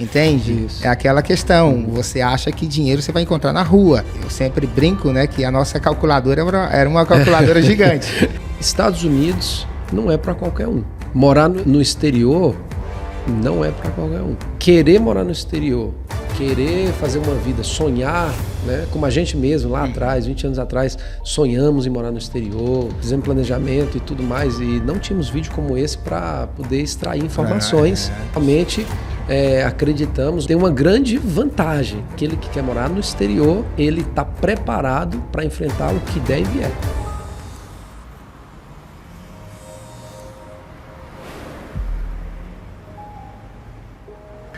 Entende? Isso. É aquela questão, você acha que dinheiro você vai encontrar na rua. Eu sempre brinco, né, que a nossa calculadora era uma calculadora gigante. Estados Unidos não é para qualquer um. Morar no exterior não é para qualquer um. Querer morar no exterior, querer fazer uma vida, sonhar, né? Como a gente mesmo lá atrás, 20 anos atrás, sonhamos em morar no exterior, fizemos planejamento e tudo mais, e não tínhamos vídeo como esse para poder extrair informações. Realmente acreditamos, tem uma grande vantagem, aquele que quer morar no exterior, ele está preparado para enfrentar o que der e vier.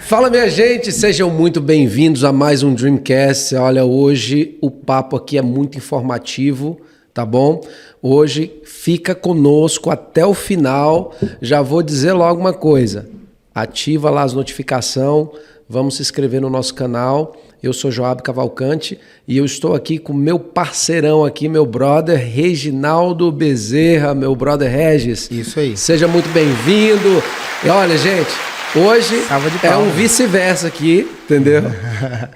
Fala, minha gente, sejam muito bem-vindos a mais um Dreamcast. Olha, hoje o papo aqui é muito informativo, tá bom? Hoje fica conosco até o final. Já vou dizer logo uma coisa, ativa lá as notificações, vamos se inscrever no nosso canal. Eu sou Joab Cavalcante e eu estou aqui com meu parceirão aqui, meu brother Reginaldo Bezerra, meu brother Regis. Isso aí. Seja muito bem-vindo. E olha, gente... Hoje é um vice-versa aqui, entendeu?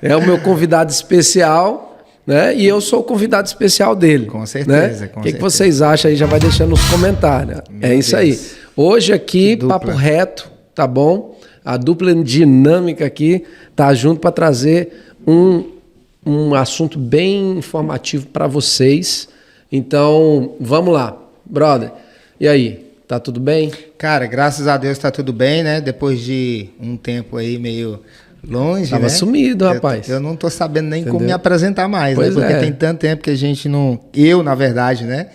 É o meu convidado especial, né? E eu sou o convidado especial dele. Com certeza, né? O que vocês acham aí? Já vai deixando nos comentários. É isso aí. Hoje aqui, papo reto, tá bom? A dupla dinâmica aqui tá junto para trazer um assunto bem informativo para vocês. Então, vamos lá. Brother, e aí? Tá tudo bem? Cara, graças a Deus tá tudo bem, né? Depois de um tempo aí meio longe, Tava né? sumido, rapaz. Eu não tô sabendo nem como Entendeu? me apresentar mais, Pois né? Porque é. tem tanto tempo que a gente não... Eu, na verdade, né?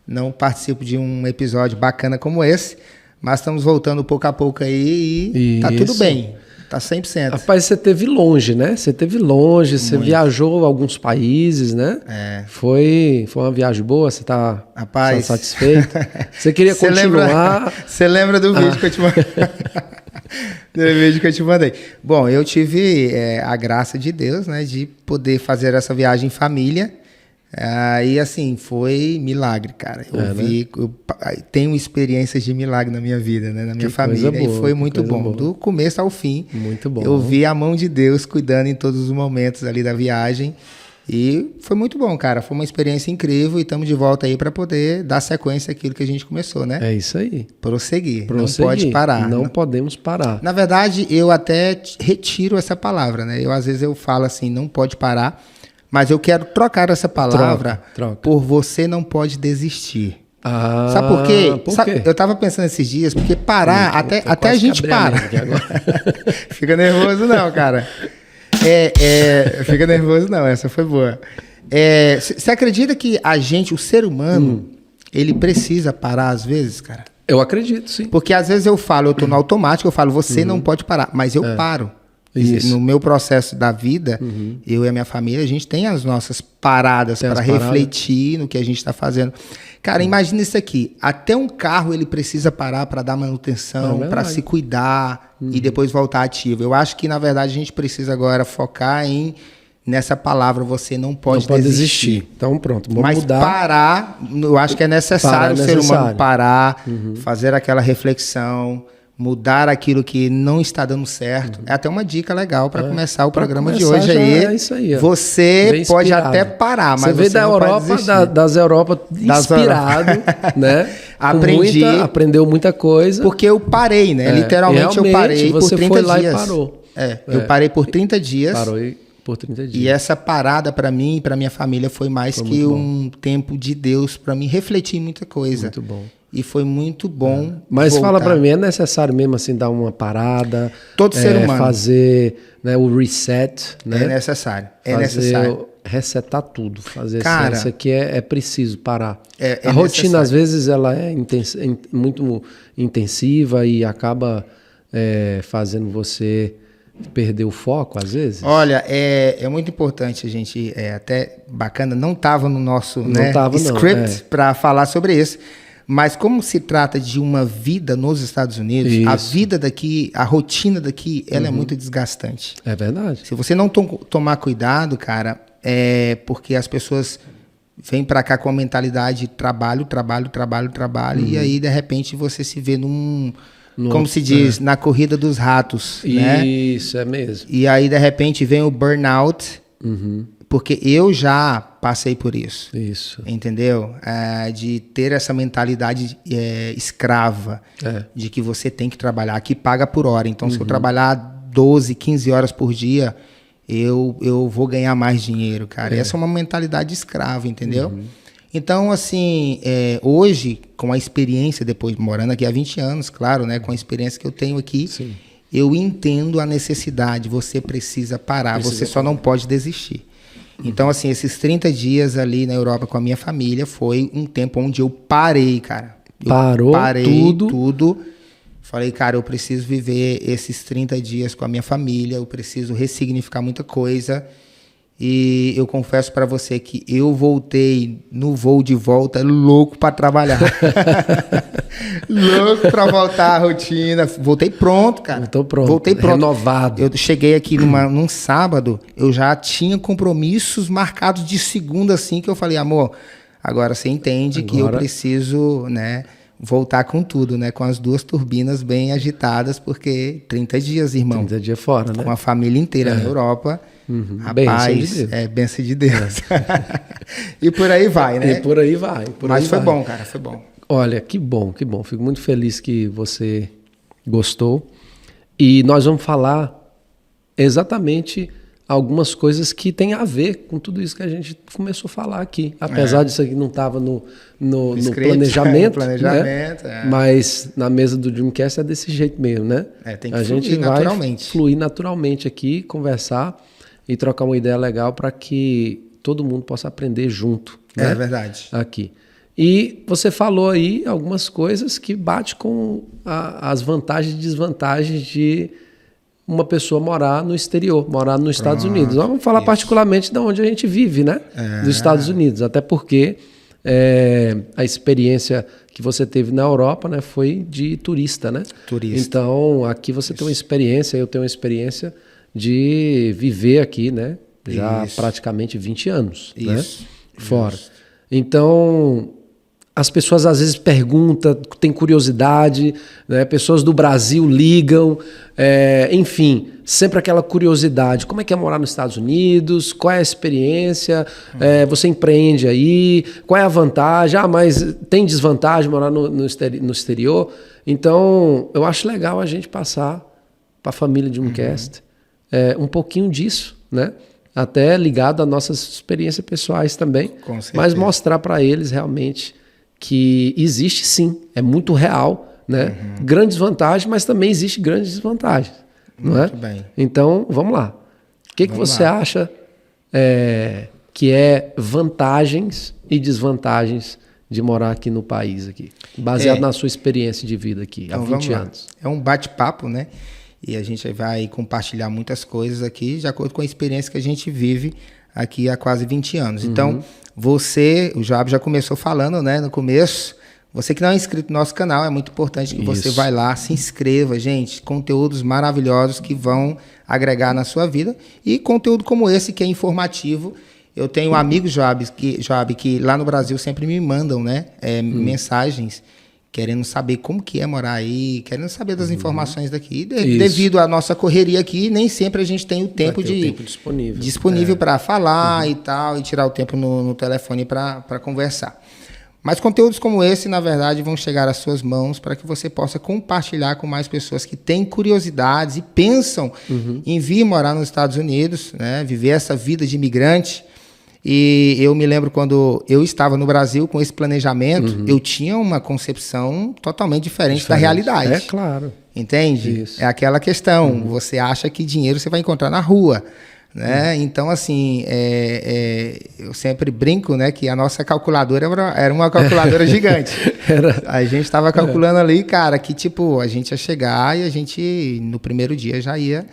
Não participo de um episódio bacana como esse, mas estamos voltando pouco a pouco aí e tá tudo bem. Tá 100%. Rapaz, você teve longe, né? Você teve longe, você viajou a alguns países, né? É. Foi uma viagem boa, você tá satisfeito? Você queria continuar? Você lembra do vídeo que eu te mandei? Do vídeo que eu te mandei. Bom, eu tive a graça de Deus, né? De poder fazer essa viagem em família. E assim, foi milagre, cara. Eu tenho experiências de milagre na minha vida, né? Na minha família. Boa, e foi muito bom. Boa. Do começo ao fim. Muito bom. Eu vi a mão de Deus cuidando em todos os momentos ali da viagem. E foi muito bom, cara. Foi uma experiência incrível e estamos de volta aí para poder dar sequência àquilo que a gente começou, né? É isso aí. Prosseguir. Não pode parar. Não podemos parar. Na verdade, eu até retiro essa palavra, né? Às vezes eu falo assim, não pode parar. Mas eu quero trocar essa palavra por você não pode desistir. Sabe por quê? Eu tava pensando esses dias, porque parar, até a gente para. Fica nervoso não, cara. Fica nervoso não, essa foi boa. Você acredita que o ser humano, ele precisa parar às vezes, cara? Eu acredito, sim. Porque às vezes eu tô no automático, eu falo, você não pode parar, mas eu paro. No meu processo da vida, eu e a minha família, a gente tem as nossas paradas para refletir no que a gente está fazendo. Cara, imagina isso aqui. Até um carro ele precisa parar para dar manutenção, para se cuidar e depois voltar ativo. Eu acho que, na verdade, a gente precisa agora focar nessa palavra, você não pode desistir. Então, pronto, vamos mudar. Mas parar, eu acho que é necessário o ser humano parar, fazer aquela reflexão, mudar aquilo que não está dando certo. É até uma dica legal para começar o programa de hoje aí. É isso aí. Você pode até parar, mas você não pode desistir. Das Europa inspirado, né? Aprendeu muita coisa. Porque eu parei, né? Literalmente eu parei por 30 dias. Você foi lá e parou. Eu parei por 30 dias. Parou por 30 dias. E essa parada para mim e para minha família foi mais que um tempo de Deus para mim refletir muita coisa. Muito bom. E foi muito bom. Mas voltar. Fala para mim, é necessário mesmo assim dar uma parada? Todo ser humano. Fazer, né, o reset, né? É necessário. Necessário. Resetar tudo. Fazer Cara, isso aqui é preciso parar. A rotina, às vezes, ela é muito intensiva e acaba fazendo você perder o foco, às vezes. Olha, é muito importante a gente, até bacana, não estava no nosso script para falar sobre isso. Mas como se trata de uma vida nos Estados Unidos, a vida daqui, a rotina daqui, ela é muito desgastante. É verdade. Se você não tomar cuidado, cara, porque as pessoas vêm para cá com a mentalidade trabalho, e aí, de repente, você se vê como se diz, na corrida dos ratos, né? Isso, é mesmo. E aí, de repente, vem o burnout, porque eu já passei por isso. Isso. Entendeu? De ter essa mentalidade escrava, de que você tem que trabalhar, que paga por hora. Então, se eu trabalhar 12, 15 horas por dia, eu vou ganhar mais dinheiro, cara. Essa é uma mentalidade escrava, entendeu? Então, assim, hoje, com a experiência, depois morando aqui há 20 anos, claro, né? Com a experiência que eu tenho aqui, Sim. eu entendo a necessidade. Você precisa parar, você só não pode desistir. Então, assim, esses 30 dias ali na Europa com a minha família foi um tempo onde eu parei, cara. Parei tudo. Falei, cara, eu preciso viver esses 30 dias com a minha família, eu preciso ressignificar muita coisa. E eu confesso para você que eu voltei no voo de volta louco para trabalhar. Louco para voltar à rotina. Voltei pronto, cara. Voltei pronto. Renovado. Eu cheguei aqui num sábado, eu já tinha compromissos marcados de segunda, assim, que eu falei, amor, agora você entende que eu preciso, né, voltar com tudo, né? Com as 2 turbinas bem agitadas, porque 30 dias, irmão. 30 dias fora, né? Com a família inteira na Europa. Rapaz, bênção de Deus. E por aí vai, né? E por aí vai. Mas foi bom, cara, foi bom. Olha, que bom, que bom. Fico muito feliz que você gostou. E nós vamos falar exatamente algumas coisas que têm a ver com tudo isso que a gente começou a falar aqui. Apesar disso aqui não estava no planejamento, né? Mas na mesa do Dreamcast é desse jeito mesmo, né? Tem que fluir naturalmente. Fluir naturalmente aqui, conversar e trocar uma ideia legal para que todo mundo possa aprender junto. Né? É verdade. Aqui. E você falou aí algumas coisas que bate com as vantagens e desvantagens de uma pessoa morar no exterior, morar nos Estados Unidos. Vamos falar particularmente de onde a gente vive, né? Dos Estados Unidos. Até porque a experiência que você teve na Europa, né, foi de turista, né? Então, aqui você tem uma experiência, eu tenho uma experiência de viver aqui, né? Já praticamente 20 anos, né? Fora. Então, as pessoas às vezes perguntam, têm curiosidade, né? Pessoas do Brasil ligam, enfim, sempre aquela curiosidade. Como é que é morar nos Estados Unidos? Qual é a experiência? Você empreende aí? Qual é a vantagem? Mas tem desvantagem morar no exterior? Então, eu acho legal a gente passar para a família de Dreamcast um pouquinho disso, né? Até ligado às nossas experiências pessoais também, mas mostrar para eles realmente que existe sim, é muito real, né? Grandes vantagens, mas também existe grandes desvantagens, não é? Muito bem. Então, vamos lá. O que você acha que é vantagens e desvantagens de morar aqui no país, aqui, baseado na sua experiência de vida aqui, há 20 anos? É um bate-papo, né? E a gente vai compartilhar muitas coisas aqui, de acordo com a experiência que a gente vive aqui há quase 20 anos. Então, o Joab já começou falando, né, no começo, você que não é inscrito no nosso canal, é muito importante que você vá lá, se inscreva, gente, conteúdos maravilhosos que vão agregar na sua vida, e conteúdo como esse que é informativo. Eu tenho amigos, Joab, que lá no Brasil sempre me mandam, né, mensagens, querendo saber como que é morar aí, querendo saber das informações daqui. Devido à nossa correria aqui, nem sempre a gente tem o tempo disponível para falar e tal, e tirar o tempo no telefone para conversar. Mas conteúdos como esse, na verdade, vão chegar às suas mãos para que você possa compartilhar com mais pessoas que têm curiosidades e pensam em vir morar nos Estados Unidos, né, viver essa vida de imigrante. E eu me lembro quando eu estava no Brasil com esse planejamento, eu tinha uma concepção totalmente diferente da realidade. É claro. Entende? É aquela questão, você acha que dinheiro você vai encontrar na rua, né? Então, assim, eu sempre brinco, né, que a nossa calculadora era uma calculadora gigante. A gente estava calculando ali, cara, que tipo, a gente ia chegar e a gente, no primeiro dia, já ia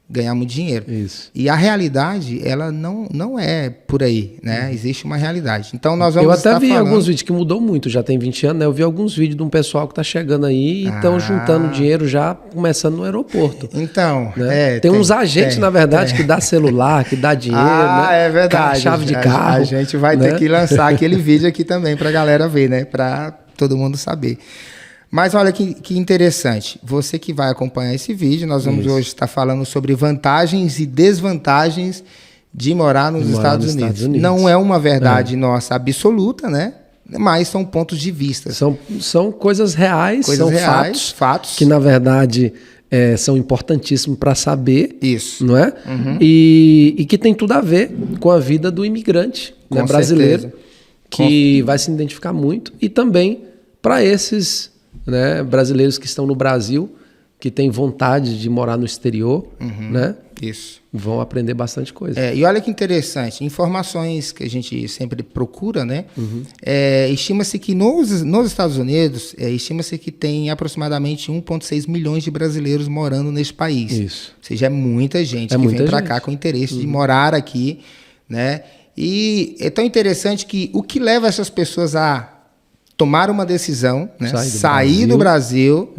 ganhar muito dinheiro. E a realidade, ela não é por aí, né? Existe uma realidade. Então, nós vamos Eu até vi alguns vídeos que mudou muito, já tem 20 anos, né? Eu vi alguns vídeos de um pessoal que está chegando aí e estão juntando dinheiro já começando no aeroporto. Então, né? Tem uns agentes, na verdade, que dá celular, que dá dinheiro, né? É verdade. Chave de carro. A gente vai ter que lançar aquele vídeo aqui também para a galera ver, né? Para todo mundo saber. Mas olha que interessante. Você que vai acompanhar esse vídeo, nós vamos hoje estar falando sobre vantagens e desvantagens de morar nos Estados Unidos. Não é uma verdade nossa absoluta, né? Mas são pontos de vista. São coisas reais, são fatos que, na verdade, são importantíssimos para saber. Isso. Não é? Uhum. E que tem tudo a ver com a vida do imigrante, né, brasileiro, que vai se identificar muito. E também para esses, né, brasileiros que estão no Brasil, que têm vontade de morar no exterior, né? Isso. Vão aprender bastante coisa. E olha que interessante, informações que a gente sempre procura, né? Estima-se que nos Estados Unidos, estima-se que tem aproximadamente 1,6 milhões de brasileiros morando neste país. Isso. Ou seja, é muita gente que vem para cá com interesse de morar aqui, né? E é tão interessante que o que leva essas pessoas a tomar uma decisão, né? Sair do Brasil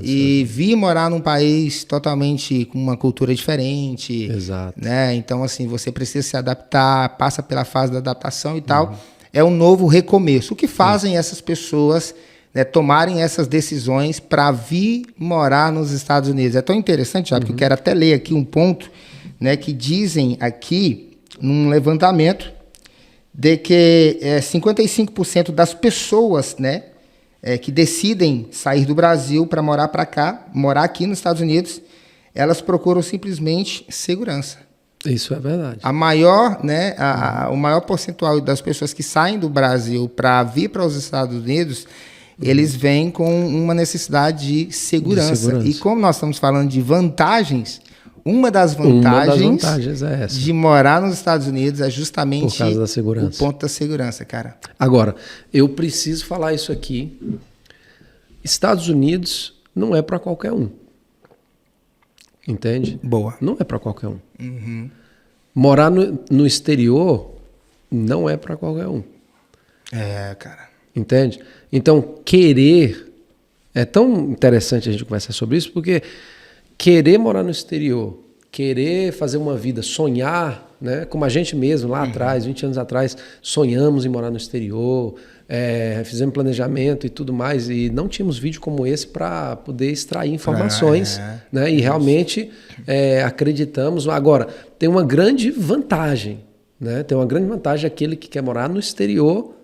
e vir morar num país totalmente com uma cultura diferente. Exato. Né? Então, assim, você precisa se adaptar, passa pela fase da adaptação e tal. É um novo recomeço. O que fazem essas pessoas, né, tomarem essas decisões para vir morar nos Estados Unidos? É tão interessante, já, porque eu quero até ler aqui um ponto, né, que dizem aqui, num levantamento, de que 55% das pessoas, né, que decidem sair do Brasil para morar aqui nos Estados Unidos, elas procuram simplesmente segurança. Isso é verdade. A maior, né, o maior percentual das pessoas que saem do Brasil para vir para os Estados Unidos, eles vêm com uma necessidade de segurança. E como nós estamos falando de vantagens, uma das vantagens é essa. De morar nos Estados Unidos é justamente por causa da segurança. O ponto da segurança, cara. Agora, eu preciso falar isso aqui. Estados Unidos não é para qualquer um. Entende? Boa. Não é para qualquer um. Morar no exterior não é para qualquer um. Cara. Entende? Então, querer... É tão interessante a gente conversar sobre isso, porque... Querer morar no exterior, querer fazer uma vida, sonhar, né? Como a gente mesmo lá atrás, 20 anos atrás, sonhamos em morar no exterior, fizemos planejamento e tudo mais, e não tínhamos vídeo como esse para poder extrair informações, né? E realmente acreditamos. Agora, tem uma grande vantagem, né? Tem uma grande vantagem aquele que quer morar no exterior,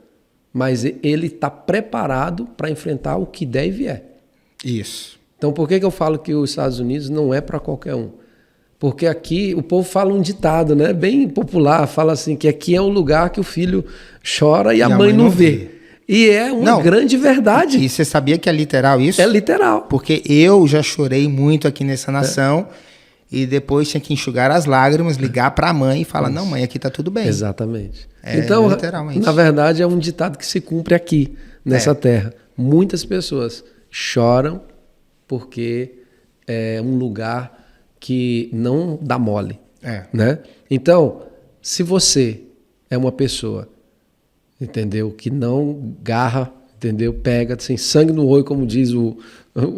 mas ele está preparado para enfrentar o que der e vier. Isso. Então, por que eu falo que os Estados Unidos não é para qualquer um? Porque aqui o povo fala um ditado, né? Bem popular, fala assim, que aqui é um lugar que o filho chora e a mãe não vê. E é uma grande verdade. E você sabia que é literal isso? É literal. Porque eu já chorei muito aqui nessa nação e depois tinha que enxugar as lágrimas, ligar para a mãe e falar, não, mãe, aqui tá tudo bem. Exatamente. Então, literalmente. Na verdade, é um ditado que se cumpre aqui, nessa terra. Muitas pessoas choram porque é um lugar que não dá mole, né? Então, se você é uma pessoa, entendeu, que não garra, entendeu, pega sem sangue no olho, como diz o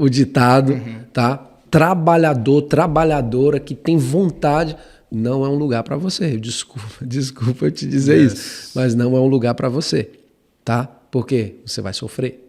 ditado, tá? Trabalhadora, que tem vontade, não é um lugar para você. Desculpa eu te dizer isso, mas não é um lugar para você, tá? Porque você vai sofrer.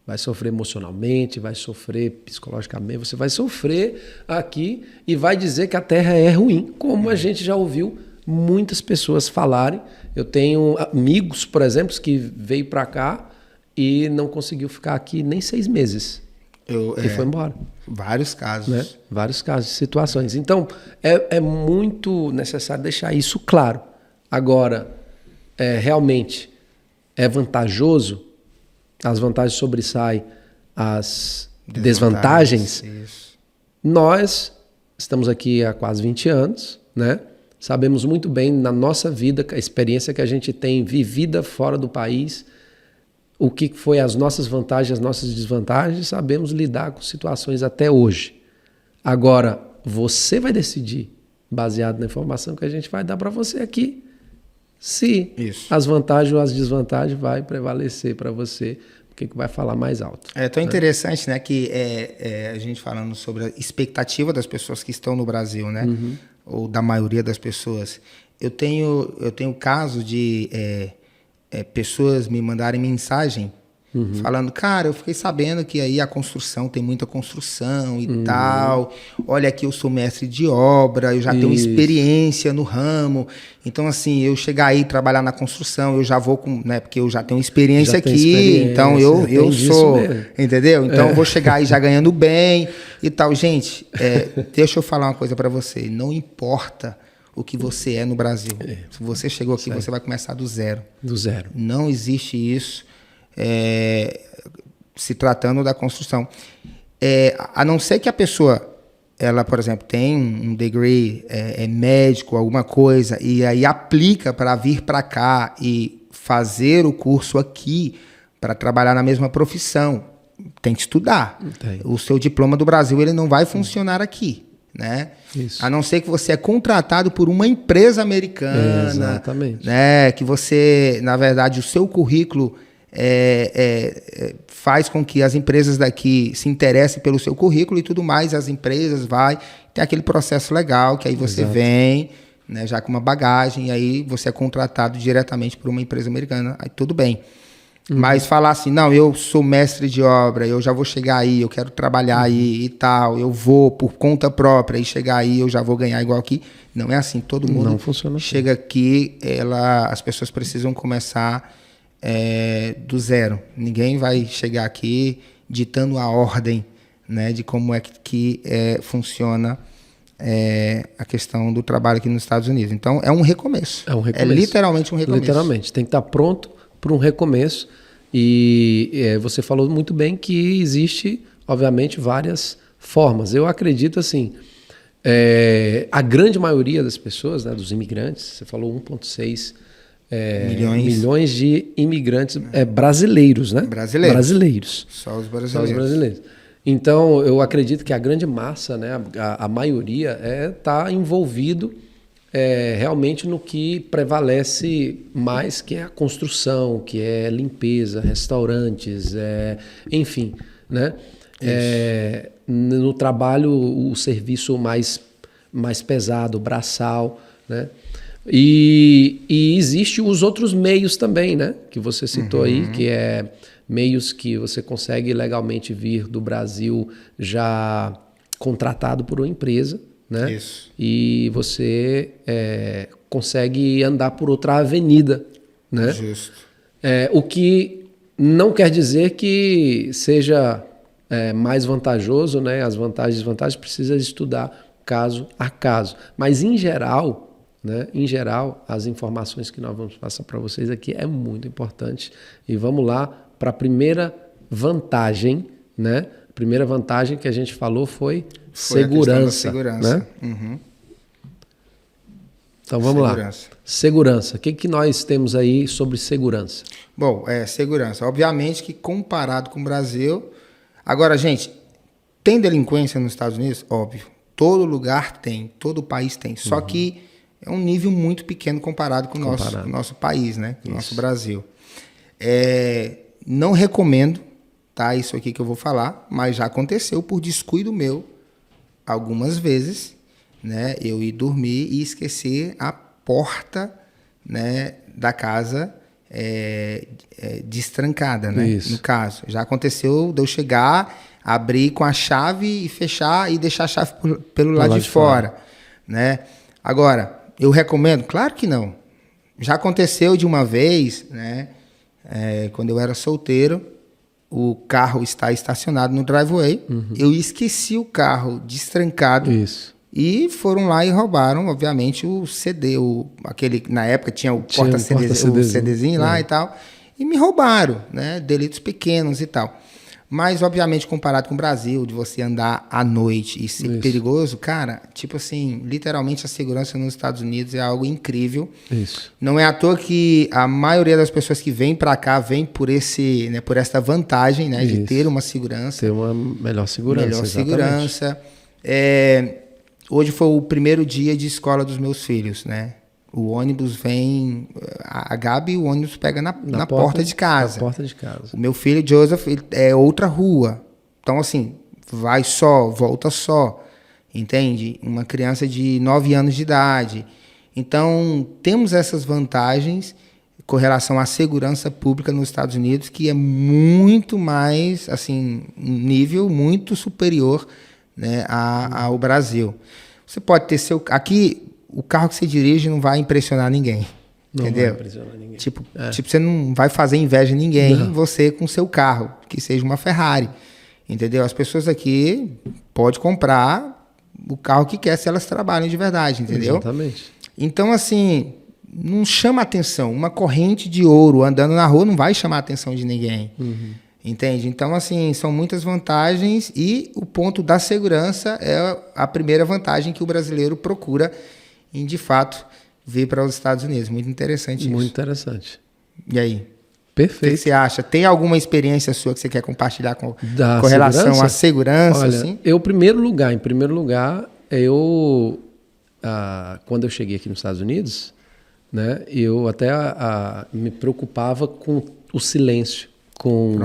Vai sofrer emocionalmente, vai sofrer psicologicamente, você vai sofrer aqui e vai dizer que a terra é ruim, como a gente já ouviu muitas pessoas falarem. Eu tenho amigos, por exemplo, que veio para cá e não conseguiu ficar aqui nem 6 meses. E foi embora. Vários casos. Né? Vários casos, situações. Então, é muito necessário deixar isso claro. Agora, realmente é vantajoso. As vantagens sobressaem as desvantagens. Isso. Nós estamos aqui há quase 20 anos, né? Sabemos muito bem na nossa vida, a experiência que a gente tem vivida fora do país, o que foi as nossas vantagens, as nossas desvantagens, sabemos lidar com situações até hoje. Agora, você vai decidir, baseado na informação que a gente vai dar para você aqui, se as vantagens ou as desvantagens vai prevalecer para você, o que vai falar mais alto. É tão interessante, né, que a gente falando sobre a expectativa das pessoas que estão no Brasil, né, ou da maioria das pessoas. Eu tenho caso de pessoas me mandarem mensagem falando, cara, eu fiquei sabendo que aí a construção, tem muita construção e tal. Olha aqui, eu sou mestre de obra, eu já tenho experiência no ramo. Então, assim, eu chegar aí trabalhar na construção, eu já vou com, né, porque eu já tenho experiência aqui, então eu sou, entendeu? Então eu vou chegar aí já ganhando bem e tal. Gente, deixa eu falar uma coisa para você, não importa o que você é no Brasil. Se você chegou aqui, você vai começar do zero. Do zero. Não existe isso. Se tratando da construção. A não ser que a pessoa, ela, por exemplo, tem um degree, é médico, alguma coisa, e aí aplica para vir para cá e fazer o curso aqui para trabalhar na mesma profissão. Tem que estudar. O seu diploma do Brasil ele não vai funcionar aqui. Né? Isso. A não ser que você é contratado por uma empresa americana. Exatamente. Né? Que você, na verdade, o seu currículo faz com que as empresas daqui se interessem pelo seu currículo e tudo mais, as empresas tem aquele processo legal, que aí você vem, né, já com uma bagagem, e aí você é contratado diretamente por uma empresa americana, aí tudo bem. Mas falar assim, não, eu sou mestre de obra, eu já vou chegar aí, eu quero trabalhar aí e tal, eu vou por conta própria e chegar aí, eu já vou ganhar igual aqui. Não é assim, todo mundo não funciona chega assim. Aqui, as pessoas precisam começar do zero. Ninguém vai chegar aqui ditando a ordem, né, de como é que funciona a questão do trabalho aqui nos Estados Unidos. Então, é um recomeço. É literalmente um recomeço. Literalmente. Tem que estar pronto para um recomeço. E você falou muito bem que existe, obviamente, várias formas. Eu acredito assim, a grande maioria das pessoas, né, dos imigrantes, você falou 1,6 milhões de imigrantes brasileiros, né? Brasileiros. Só os brasileiros. Então, eu acredito que a grande massa, né, a maioria, está envolvido realmente no que prevalece mais, que é a construção, que é limpeza, restaurantes, enfim, né? No trabalho, o serviço mais pesado, braçal, né? E existe os outros meios também, né? Que você citou aí, que meios que você consegue legalmente vir do Brasil já contratado por uma empresa, né? Isso. E você consegue andar por outra avenida, né? Justo. O que não quer dizer que seja mais vantajoso, né? As vantagens e desvantagens precisa estudar caso a caso. Mas em geral, né? Em geral, as informações que nós vamos passar para vocês aqui é muito importante. E vamos lá para a primeira vantagem, né? A primeira vantagem que a gente falou foi segurança. Né? Então vamos lá. Segurança. O que nós temos aí sobre segurança? Bom, segurança. Obviamente que comparado com o Brasil... Agora, gente, tem delinquência nos Estados Unidos? Óbvio. Todo lugar tem, todo país tem. Só que é um nível muito pequeno comparado com o nosso país, né? Com o nosso Brasil. Não recomendo, tá? Isso aqui que eu vou falar, mas já aconteceu por descuido meu algumas vezes, né? Eu ir dormir e esquecer a porta, né, da casa destrancada, né? Isso. No caso. Já aconteceu de eu chegar, abrir com a chave e fechar e deixar a chave pelo lado de fora, né? Agora, eu recomendo? Claro que não. Já aconteceu de uma vez, né? Quando eu era solteiro, o carro está estacionado no driveway. Eu esqueci o carro destrancado. Isso. E foram lá e roubaram, obviamente, o CD. Aquele, na época tinha o porta-CDzinho lá e tal. E me roubaram, né? Delitos pequenos e tal. Mas, obviamente, comparado com o Brasil, de você andar à noite e ser perigoso, cara, tipo assim, literalmente a segurança nos Estados Unidos é algo incrível. Isso. Não é à toa que a maioria das pessoas que vêm para cá vem por essa vantagem, né, de ter uma segurança. Ter uma melhor segurança. Segurança. Hoje foi o primeiro dia de escola dos meus filhos, né? O ônibus vem... A Gabi, o ônibus pega na porta de casa. Na porta de casa. O meu filho, Joseph, é outra rua. Então, assim, vai só, volta só. Entende? Uma criança de 9 anos de idade. Então, temos essas vantagens com relação à segurança pública nos Estados Unidos, que é muito mais, assim, um nível muito superior, né, ao Brasil. Você pode ter seu... Aqui, o carro que você dirige não vai impressionar ninguém. Não entendeu? vai impressionar ninguém. Tipo, você não vai fazer inveja a ninguém, você com seu carro, que seja uma Ferrari. Entendeu? As pessoas aqui podem comprar o carro que quer se elas trabalham de verdade, entendeu? Exatamente. Então, assim, não chama atenção. Uma corrente de ouro andando na rua não vai chamar a atenção de ninguém. Entende? Então, assim, são muitas vantagens e o ponto da segurança é a primeira vantagem que o brasileiro procura em, de fato, vir para os Estados Unidos. Muito interessante isso. Muito interessante. E aí? Perfeito. O que você acha? Tem alguma experiência sua que você quer compartilhar com relação à segurança? Olha, assim? em primeiro lugar, quando eu cheguei aqui nos Estados Unidos, né, eu até me preocupava com o silêncio, com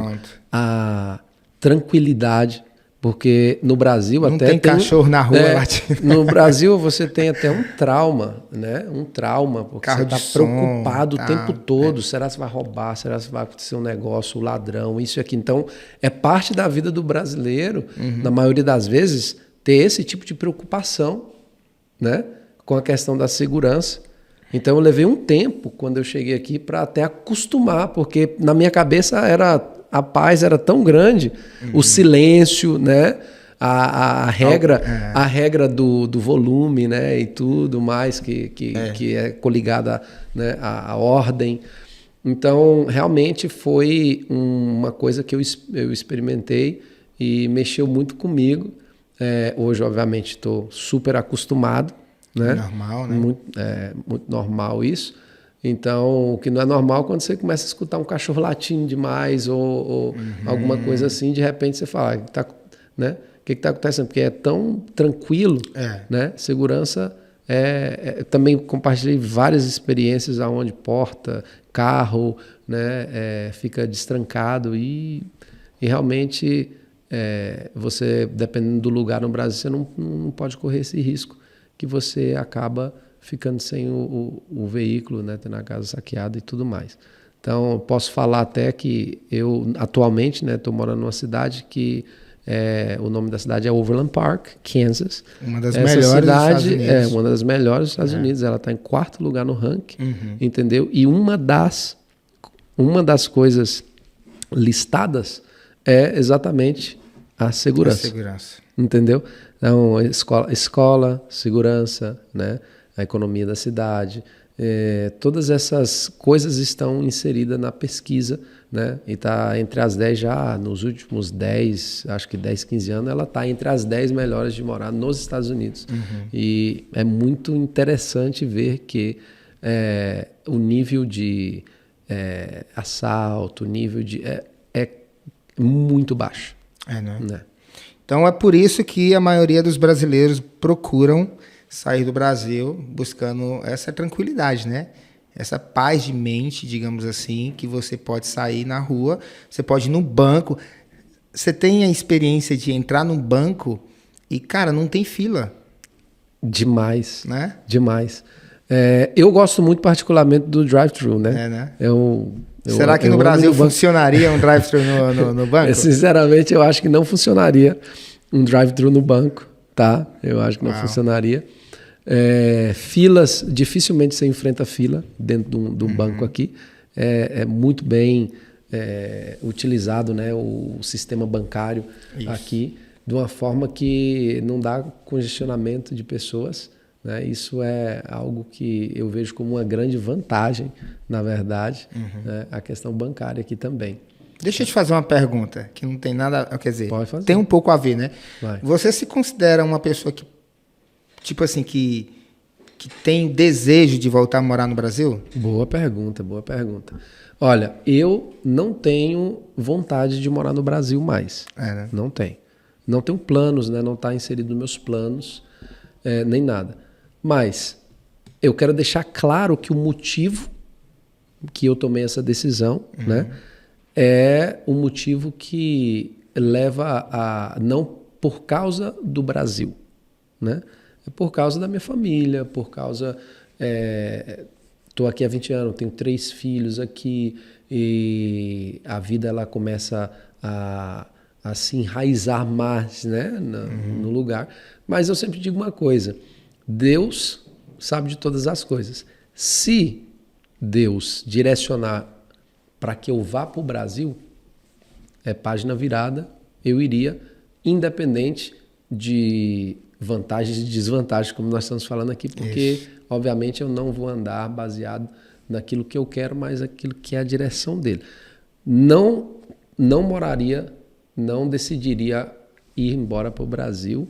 a tranquilidade, porque no Brasil não tem cachorro na rua latindo. No Brasil você tem até um trauma, né? Um trauma, porque carro você está preocupado o tempo todo. Será que vai roubar? Será que vai acontecer um negócio, o ladrão, isso e aquilo? Então, é parte da vida do brasileiro, na maioria das vezes, ter esse tipo de preocupação, né? Com a questão da segurança. Então, eu levei um tempo, quando eu cheguei aqui, para até acostumar, porque na minha cabeça a paz era tão grande, o silêncio, né? A regra do volume, né? E tudo mais que é coligada, né? à ordem. Então, realmente foi uma coisa que eu experimentei e mexeu muito comigo. Hoje, obviamente, estou super acostumado. Né? Normal, né? Muito normal isso. Então, o que não é normal quando você começa a escutar um cachorro latindo demais ou alguma coisa assim, de repente você fala, né? O que está acontecendo? Porque é tão tranquilo, né? Segurança também compartilhei várias experiências onde porta, carro, né? Fica destrancado e realmente você, dependendo do lugar no Brasil, você não pode correr esse risco, que você acaba ficando sem o veículo, né, tendo a casa saqueada e tudo mais. Então, posso falar até que eu, atualmente, estou morando numa cidade que o nome da cidade é Overland Park, Kansas. Uma das melhores dos Estados Unidos. É uma das melhores dos Estados Unidos. Ela está em 4º lugar no ranking, entendeu? E uma das coisas listadas é exatamente a segurança. Entendeu? Então, escola, segurança, né? A economia da cidade, todas essas coisas estão inseridas na pesquisa, né? E está entre as 10 já, nos últimos 10, acho que 10, 15 anos, ela está entre as 10 melhores de morar nos Estados Unidos. E é muito interessante ver que o nível de assalto, o nível de... é muito baixo. Né? Então é por isso que a maioria dos brasileiros procuram sair do Brasil buscando essa tranquilidade, né? Essa paz de mente, digamos assim, que você pode sair na rua, você pode ir no banco. Você tem a experiência de entrar num banco e, cara, não tem fila. Demais. Né? Demais. Eu gosto muito particularmente do drive-thru, né? Né? Será que no Brasil funcionaria um drive-thru no banco? Sinceramente, eu acho que não funcionaria um drive-thru no banco, tá? Eu acho que não funcionaria. Filas, dificilmente você enfrenta fila dentro de um banco aqui. É muito bem utilizado, né, o sistema bancário aqui, de uma forma que não dá congestionamento de pessoas. Né? Isso é algo que eu vejo como uma grande vantagem, na verdade, né? A questão bancária aqui também. Deixa eu te fazer uma pergunta, que não tem nada... Quer dizer, pode fazer. Tem um pouco a ver, né? Vai. Você se considera uma pessoa que, tipo assim, que tem desejo de voltar a morar no Brasil? Boa pergunta. Olha, eu não tenho vontade de morar no Brasil mais. Né? Não tenho. Não tenho planos, né? Não está inserido nos meus planos, nem nada. Mas eu quero deixar claro que o motivo que eu tomei essa decisão, né, é um motivo que leva a... não por causa do Brasil, né? É por causa da minha família, por causa estou aqui há 20 anos, tenho 3 filhos aqui e a vida ela começa a se enraizar mais, né, no lugar. Mas eu sempre digo uma coisa, Deus sabe de todas as coisas. Se Deus direcionar para que eu vá para o Brasil, é página virada, eu iria, independente de vantagens e desvantagens, como nós estamos falando aqui, porque, obviamente, eu não vou andar baseado naquilo que eu quero, mas aquilo que é a direção dele. Não moraria, não decidiria ir embora para o Brasil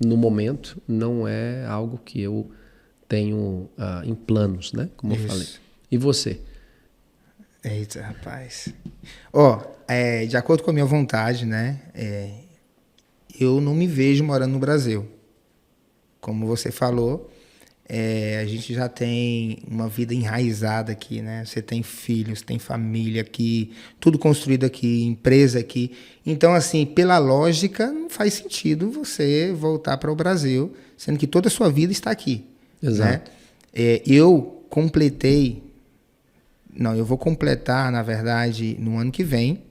no momento, não é algo que eu tenho em planos, né? Como eu falei. E você? Eita, rapaz. De acordo com a minha vontade, né? Eu não me vejo morando no Brasil. Como você falou, a gente já tem uma vida enraizada aqui, né? Você tem filhos, tem família aqui, tudo construído aqui, empresa aqui. Então, assim, pela lógica, não faz sentido você voltar para o Brasil, sendo que toda a sua vida está aqui. Exato. Né? Eu vou completar, na verdade, no ano que vem,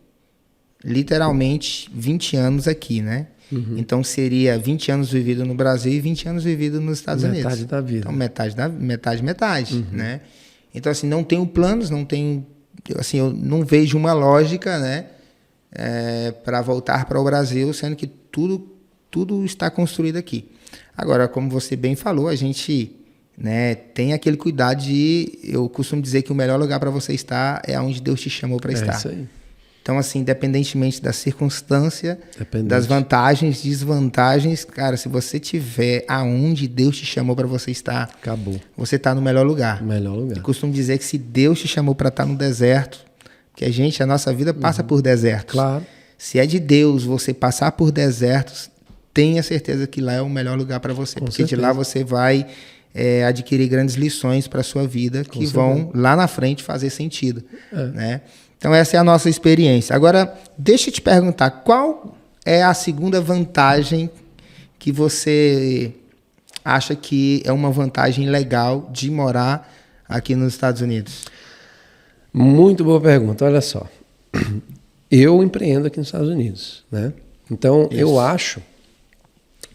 literalmente 20 anos aqui, né? Uhum. Então seria 20 anos vivido no Brasil e 20 anos vivido nos Estados Unidos. Metade da vida. Então metade, uhum. Né? Então assim, não tenho planos, eu não vejo uma lógica, né, para voltar para o Brasil, sendo que tudo está construído aqui. Agora, como você bem falou, a gente, né, tem aquele cuidado eu costumo dizer que o melhor lugar para você estar é onde Deus te chamou para estar. Isso aí. Então, assim, independentemente da circunstância, das vantagens, desvantagens, cara, se você tiver aonde Deus te chamou para você estar, acabou. Você está no melhor lugar. Melhor lugar. Eu costumo dizer que se Deus te chamou para estar no deserto, que a nossa vida passa por desertos. Claro. Se é de Deus você passar por desertos, tenha certeza que lá é o melhor lugar para você, porque de lá você vai adquirir grandes lições para a sua vida que vão lá na frente fazer sentido, né? Então, essa é a nossa experiência. Agora, deixa eu te perguntar, qual é a segunda vantagem que você acha que é uma vantagem legal de morar aqui nos Estados Unidos? Muito boa pergunta, olha só. Eu empreendo aqui nos Estados Unidos, né? Então, eu acho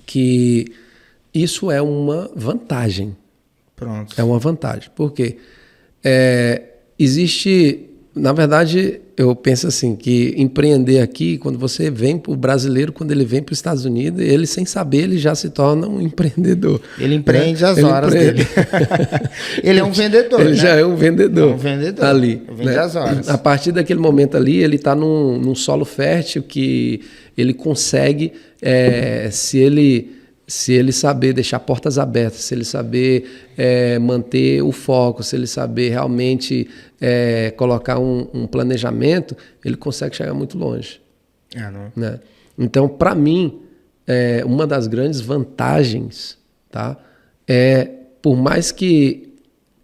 que isso é uma vantagem. Pronto. É uma vantagem. Por quê? Existe... Na verdade, eu penso assim, que empreender aqui, quando você vem para o brasileiro, quando ele vem para os Estados Unidos, ele sem saber, ele já se torna um empreendedor. Ele empreende as horas dele. Ele é um vendedor, Ele já é um vendedor. É um vendedor. Ali. Vende as horas. A partir daquele momento ali, ele está num solo fértil que ele consegue, se ele saber deixar portas abertas, se ele saber manter o foco, se ele saber realmente colocar um planejamento, ele consegue chegar muito longe. Né? Então, para mim, uma das grandes vantagens, tá, por mais que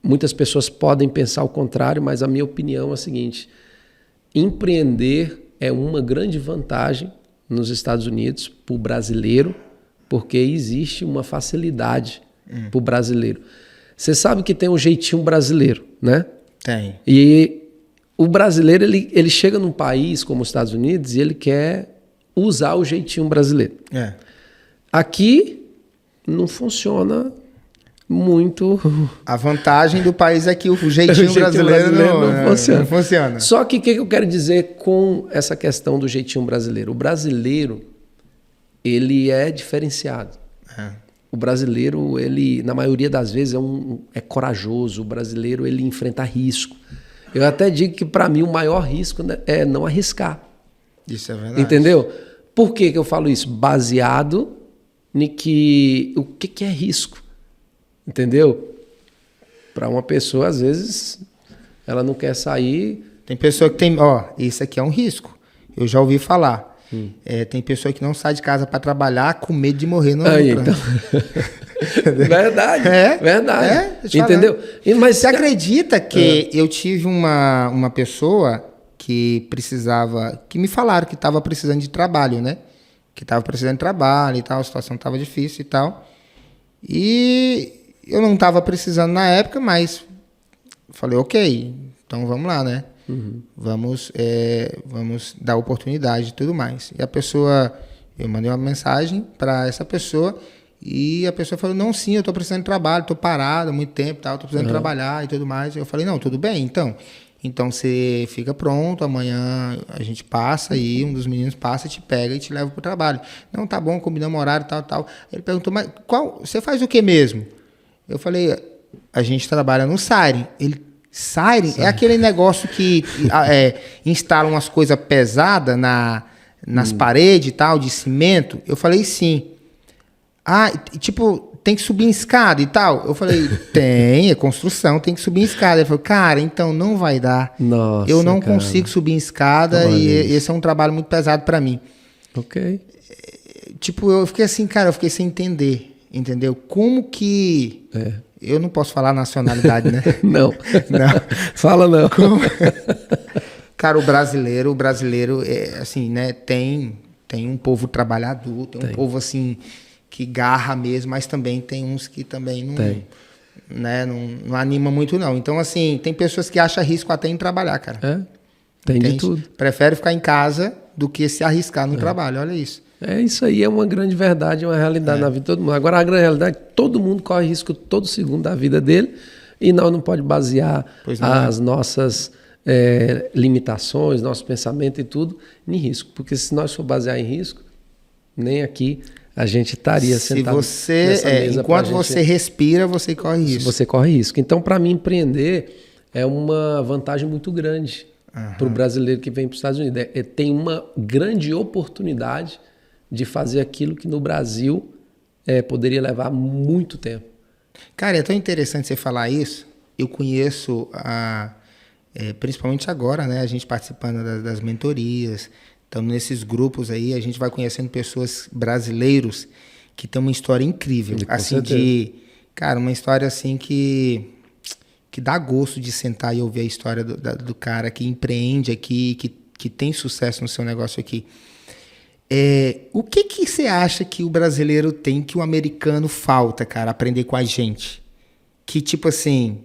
muitas pessoas podem pensar o contrário, mas a minha opinião é a seguinte: empreender é uma grande vantagem nos Estados Unidos para o brasileiro, porque existe uma facilidade para o brasileiro. Você sabe que tem um jeitinho brasileiro, né? Tem. E o brasileiro, ele chega num país como os Estados Unidos e ele quer usar o jeitinho brasileiro. Aqui não funciona muito. A vantagem do país é que o jeitinho brasileiro não funciona. Só que o que eu quero dizer com essa questão do jeitinho brasileiro? O brasileiro, ele é diferenciado. O brasileiro, ele, na maioria das vezes, é corajoso. O brasileiro, ele enfrenta risco. Eu até digo que, para mim, o maior risco é não arriscar. Isso é verdade. Entendeu? Por que eu falo isso? Baseado em que... O que é risco? Entendeu? Para uma pessoa, às vezes, ela não quer sair... Tem pessoa que tem... isso aqui é um risco. Eu já ouvi falar. Tem pessoa que não sai de casa para trabalhar com medo de morrer no então... Verdade. Verdade. Entendeu? Mas você acredita que eu tive uma pessoa que precisava... Que me falaram que estava precisando de trabalho, né? Que estava precisando de trabalho e tal, a situação estava difícil e tal. E eu não estava precisando na época, mas falei, ok, então vamos lá, né? Vamos dar oportunidade e tudo mais. E a pessoa, eu mandei uma mensagem para essa pessoa e a pessoa falou, não, sim, eu estou precisando de trabalho, estou parado há muito tempo, estou precisando trabalhar e tudo mais. Eu falei, não, tudo bem, então você fica pronto, amanhã a gente passa aí, um dos meninos passa, te pega e te leva pro trabalho. Não, tá bom, combinamos horário, tal. Ele perguntou, mas você faz o que mesmo? Eu falei, a gente trabalha no Siren. Ele, Siren? É aquele negócio que instala umas coisas pesadas nas paredes e tal, de cimento? Eu falei, sim. Ah, tipo... tem que subir em escada e tal. Eu falei, é construção, tem que subir em escada. Ele falou, cara, então não vai dar. Nossa, eu não consigo subir em escada e esse é um trabalho muito pesado para mim. Ok. Tipo, eu fiquei assim, cara, eu fiquei sem entender, entendeu? Como que... Eu não posso falar nacionalidade, né? Não. Fala não. Cara, o brasileiro, assim, né, tem um povo trabalhador, tem um povo, assim... que garra mesmo, mas também tem uns que também não anima muito, não. Então, assim, tem pessoas que acham risco até em trabalhar, cara. Tem de tudo. Prefere ficar em casa do que se arriscar no trabalho, olha isso. Isso aí é uma grande verdade, uma realidade na vida de todo mundo. Agora, a grande realidade é que todo mundo corre risco todo segundo da vida dele e nós não podemos basear as nossas limitações, nosso pensamento e tudo em risco. Porque se nós for basear em risco, nem aqui... a gente estaria sentado nessa mesa. Enquanto você respira, você corre risco. Você corre risco. Então, para mim, empreender é uma vantagem muito grande para o brasileiro que vem para os Estados Unidos. Tem uma grande oportunidade de fazer aquilo que no Brasil poderia levar muito tempo. Cara, é tão interessante você falar isso. Eu conheço, principalmente agora, né, a gente participando das mentorias. Então, nesses grupos aí, a gente vai conhecendo pessoas brasileiros que têm uma história incrível. Assim, cara, uma história assim que dá gosto de sentar e ouvir a história do cara que empreende aqui, que tem sucesso no seu negócio aqui. O que você acha que o brasileiro tem que o americano falta, cara, aprender com a gente? Que, tipo assim...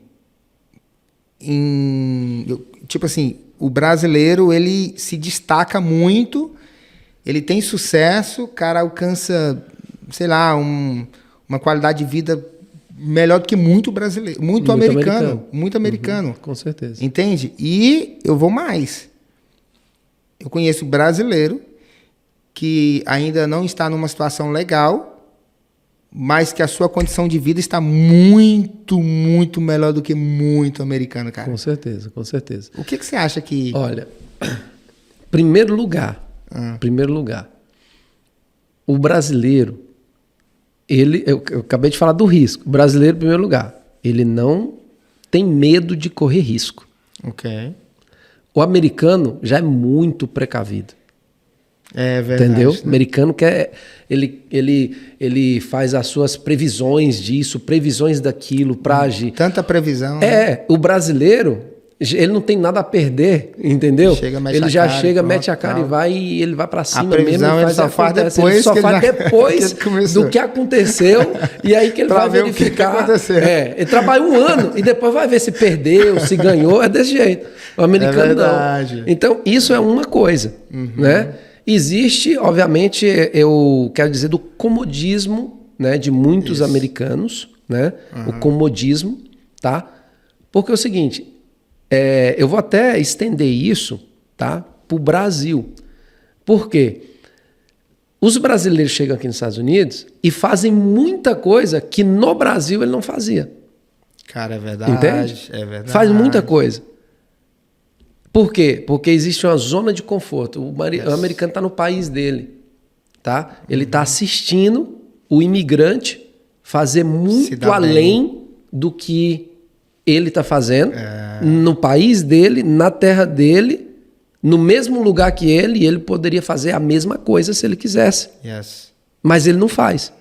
o brasileiro, ele se destaca muito, ele tem sucesso, o cara alcança, sei lá, uma qualidade de vida melhor do que muito brasileiro, muito americano. Com certeza. Entende? E eu vou mais. Eu conheço brasileiro que ainda não está numa situação legal, mas que a sua condição de vida está muito, muito melhor do que muito americano, cara. Com certeza, com certeza. O que você acha que... Olha, primeiro lugar, o brasileiro, eu acabei de falar do risco. O brasileiro, em primeiro lugar, ele não tem medo de correr risco. Ok. O americano já é muito precavido. É verdade. Entendeu? Né? O americano ele faz as suas previsões disso, previsões daquilo para agir. Tanta previsão. O brasileiro, ele não tem nada a perder, entendeu? Ele já chega, mete a cara e vai, e ele vai para cima mesmo. A previsão ele só faz depois, do que aconteceu, e aí que ele vai verificar. Ele trabalha um ano e depois vai ver se perdeu, se ganhou, é desse jeito. O americano não. Então, isso é uma coisa, né? Existe, obviamente, eu quero dizer, do comodismo, né, de muitos americanos, né? O comodismo, tá? Porque é o seguinte, eu vou até estender isso, tá, para o Brasil. Por quê? Os brasileiros chegam aqui nos Estados Unidos e fazem muita coisa que no Brasil ele não fazia. Cara, é verdade. Entende? É verdade. Faz muita coisa. Por quê? Porque existe uma zona de conforto. O americano está no país dele. Tá? Ele está assistindo o imigrante fazer muito além do que ele está fazendo no país dele, na terra dele, no mesmo lugar que ele, e ele poderia fazer a mesma coisa se ele quisesse. Yes. Mas ele não faz.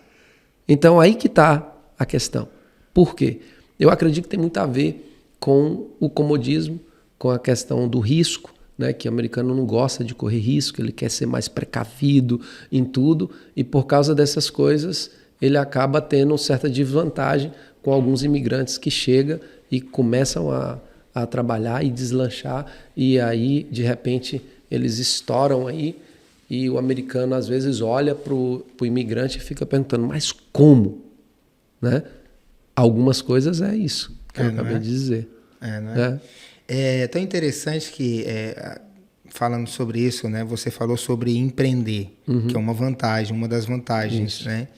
Então, aí que está a questão. Por quê? Eu acredito que tem muito a ver com o comodismo, com a questão do risco, né? Que o americano não gosta de correr risco, ele quer ser mais precavido em tudo, e por causa dessas coisas ele acaba tendo certa desvantagem com alguns imigrantes que chegam e começam a trabalhar e deslanchar, e aí, de repente, eles estouram aí, e o americano, às vezes, olha para o imigrante e fica perguntando, mas como? Né? Algumas coisas é isso que eu acabei de dizer. É tão interessante que, falando sobre isso, né, você falou sobre empreender, que é uma vantagem, uma das vantagens, né?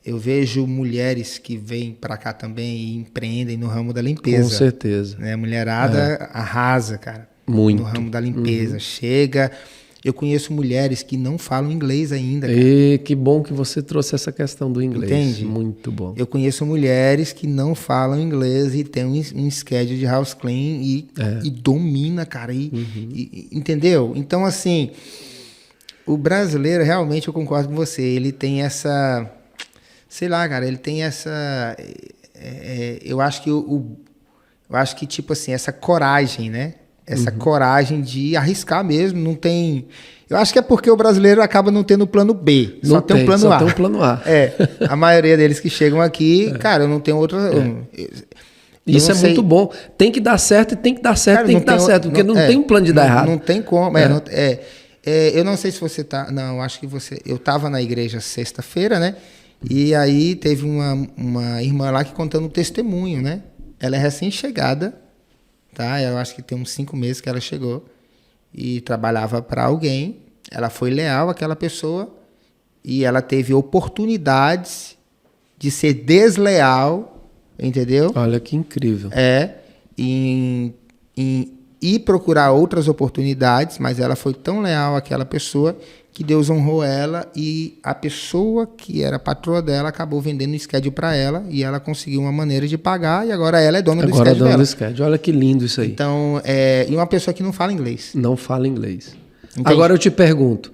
Eu vejo mulheres que vêm para cá também e empreendem no ramo da limpeza. Com certeza. Né? A mulherada arrasa, cara. Muito. No ramo da limpeza. Chega... Eu conheço mulheres que não falam inglês ainda, cara. E que bom que você trouxe essa questão do inglês. Entende? Muito bom. Eu conheço mulheres que não falam inglês e tem um schedule de house clean e domina, cara. Entendeu? Então, assim, o brasileiro, realmente, eu concordo com você, ele tem essa... Sei lá, cara, ele tem essa... eu acho que, tipo assim, essa coragem, né? Essa coragem de arriscar mesmo, não tem... Eu acho que é porque o brasileiro acaba não tendo plano B, só tem um plano A. Só tem um plano A. A maioria deles que chegam aqui, cara, eu não tenho outra... Isso é muito bom. Tem que dar certo e tem que dar certo, cara, tem que dar certo, porque não tem um plano de dar errado. Não tem como, eu não sei se você tá... Não, acho que você... Eu tava na igreja sexta-feira, né? E aí teve uma irmã lá que contando um testemunho, né? Ela é recém-chegada, tá? Eu acho que tem uns 5 meses que ela chegou e trabalhava para alguém. Ela foi leal àquela pessoa e ela teve oportunidades de ser desleal, entendeu? Olha que incrível. Em ir procurar outras oportunidades, mas ela foi tão leal àquela pessoa que Deus honrou ela e a pessoa que era patroa dela acabou vendendo o schedule para ela e ela conseguiu uma maneira de pagar e agora ela é dona do schedule dela. Olha que lindo isso aí. Então, e uma pessoa que não fala inglês. Não fala inglês. Entendi. Agora eu te pergunto,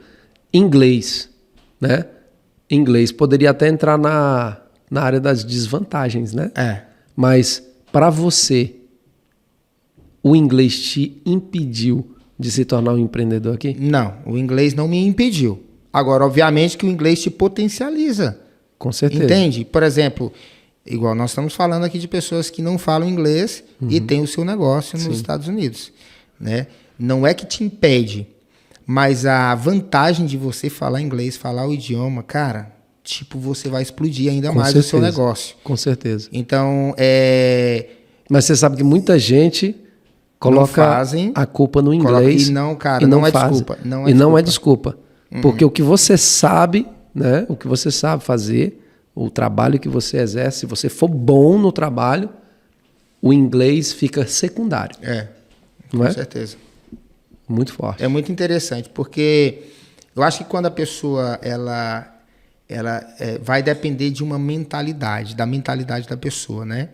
inglês, né? Inglês poderia até entrar na área das desvantagens, né? Mas para você, o inglês te impediu de se tornar um empreendedor aqui? Não, o inglês não me impediu. Agora, obviamente que o inglês te potencializa. Com certeza. Entende? Por exemplo, igual nós estamos falando aqui de pessoas que não falam inglês e têm o seu negócio nos Estados Unidos. Né? Não é que te impede, mas a vantagem de você falar inglês, falar o idioma, cara, tipo, você vai explodir ainda mais o seu negócio. Com certeza. Então, Mas você sabe que muita gente... coloca a culpa no inglês. E não, cara, não é desculpa. Não é desculpa. Porque o que você sabe, né? O que você sabe fazer, o trabalho que você exerce, se você for bom no trabalho, o inglês fica secundário. Com certeza. Muito forte. É muito interessante, porque eu acho que quando a pessoa ela vai depender de uma mentalidade, da mentalidade da pessoa, né?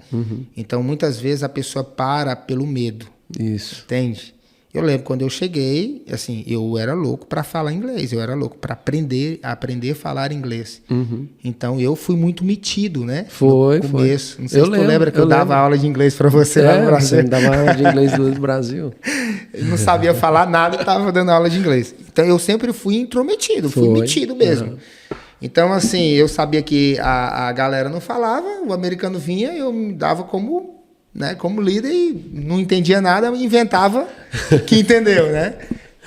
Então, muitas vezes a pessoa para pelo medo. Isso. Entende? Eu lembro quando eu cheguei, assim, eu era louco para falar inglês, eu era louco para aprender a falar inglês. Então eu fui muito metido, né? Foi. Não sei se tu lembra que eu dava aula de inglês para você lá no Brasil. Você dava aula de inglês do Brasil. Eu não sabia falar nada e estava dando aula de inglês. Então eu sempre fui intrometido, fui metido mesmo. Então, assim, eu sabia que a galera não falava, o americano vinha, eu me dava como líder e não entendia nada, inventava que entendeu, né?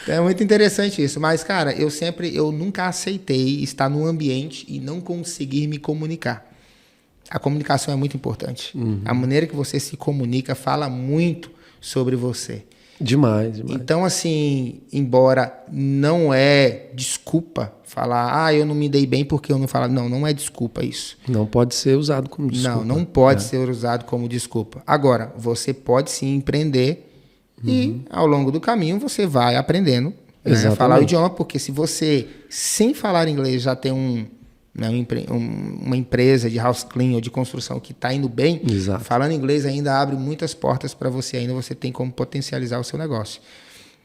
Então é muito interessante isso. Mas, cara, eu nunca aceitei estar num ambiente e não conseguir me comunicar. A comunicação é muito importante. A maneira que você se comunica fala muito sobre você. Demais. Então, assim, embora não é desculpa falar, eu não me dei bem porque eu não falo. Não é desculpa isso. Não pode ser usado como desculpa. Não pode ser usado como desculpa. Agora, você pode sim empreender e, ao longo do caminho, você vai aprendendo a falar o idioma, porque se você, sem falar inglês, já tem uma empresa de house clean ou de construção que está indo bem, falando inglês ainda abre muitas portas para você, ainda você tem como potencializar o seu negócio.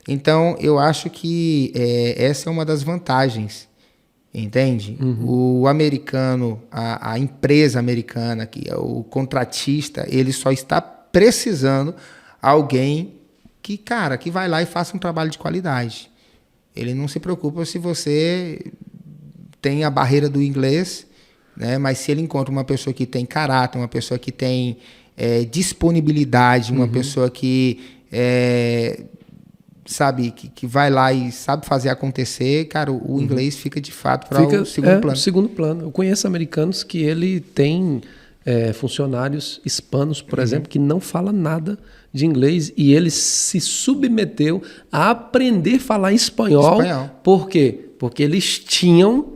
Então, eu acho que essa é uma das vantagens, entende? O americano, a empresa americana, que é o contratista, ele só está precisando alguém que vai lá e faça um trabalho de qualidade. Ele não se preocupa se você tem a barreira do inglês, né? Mas se ele encontra uma pessoa que tem caráter, uma pessoa que tem disponibilidade, uma pessoa que sabe, que vai lá e sabe fazer acontecer, cara, o inglês fica de fato para o segundo plano. Segundo plano. Eu conheço americanos que ele tem funcionários hispanos, por exemplo, que não fala nada de inglês e ele se submeteu a aprender a falar espanhol. Por quê? Porque eles tinham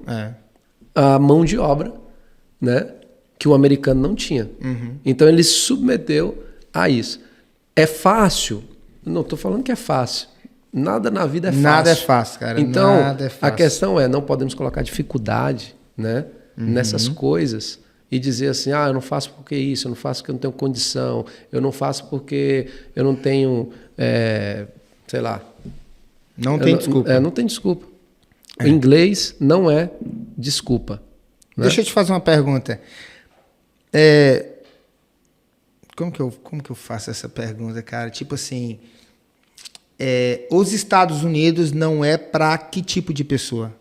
a mão de obra, né, que o americano não tinha. Então ele se submeteu a isso. É fácil? Não estou falando que é fácil. Nada na vida é fácil. Nada é fácil, cara. Então, nada é fácil. A questão é, não podemos colocar dificuldade, né, nessas coisas e dizer assim, eu não faço porque isso, eu não faço porque eu não tenho condição, eu não faço porque eu não tenho, sei lá. Não tem desculpa. Não tem desculpa. O inglês não é desculpa. Né? Deixa eu te fazer uma pergunta. Como que eu faço essa pergunta, cara? Tipo assim, os Estados Unidos não é para que tipo de pessoa?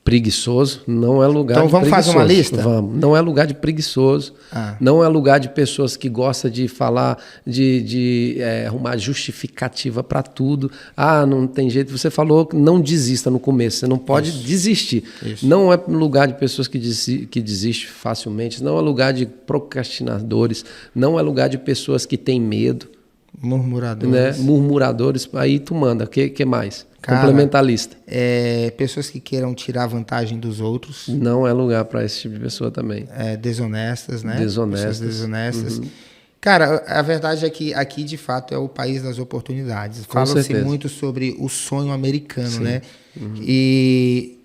Preguiçoso não é lugar então, de preguiçoso. Então vamos fazer uma lista? Vamos. Não é lugar de preguiçoso. Não é lugar de pessoas que gostam de falar, de arrumar justificativa para tudo. Não tem jeito. Você falou que não desista no começo. Você não pode desistir. Isso. Não é lugar de pessoas que desistem facilmente. Não é lugar de procrastinadores. Não é lugar de pessoas que têm medo. Murmuradores. Né? Murmuradores. Aí tu manda. O que mais? Cara, complementa a lista. Pessoas que queiram tirar vantagem dos outros. Não é lugar para esse tipo de pessoa também. Desonestas, né? Desonestas. Pessoas desonestas. Cara, a verdade é que aqui, de fato, é o país das oportunidades. Fala-se muito sobre o sonho americano, né? E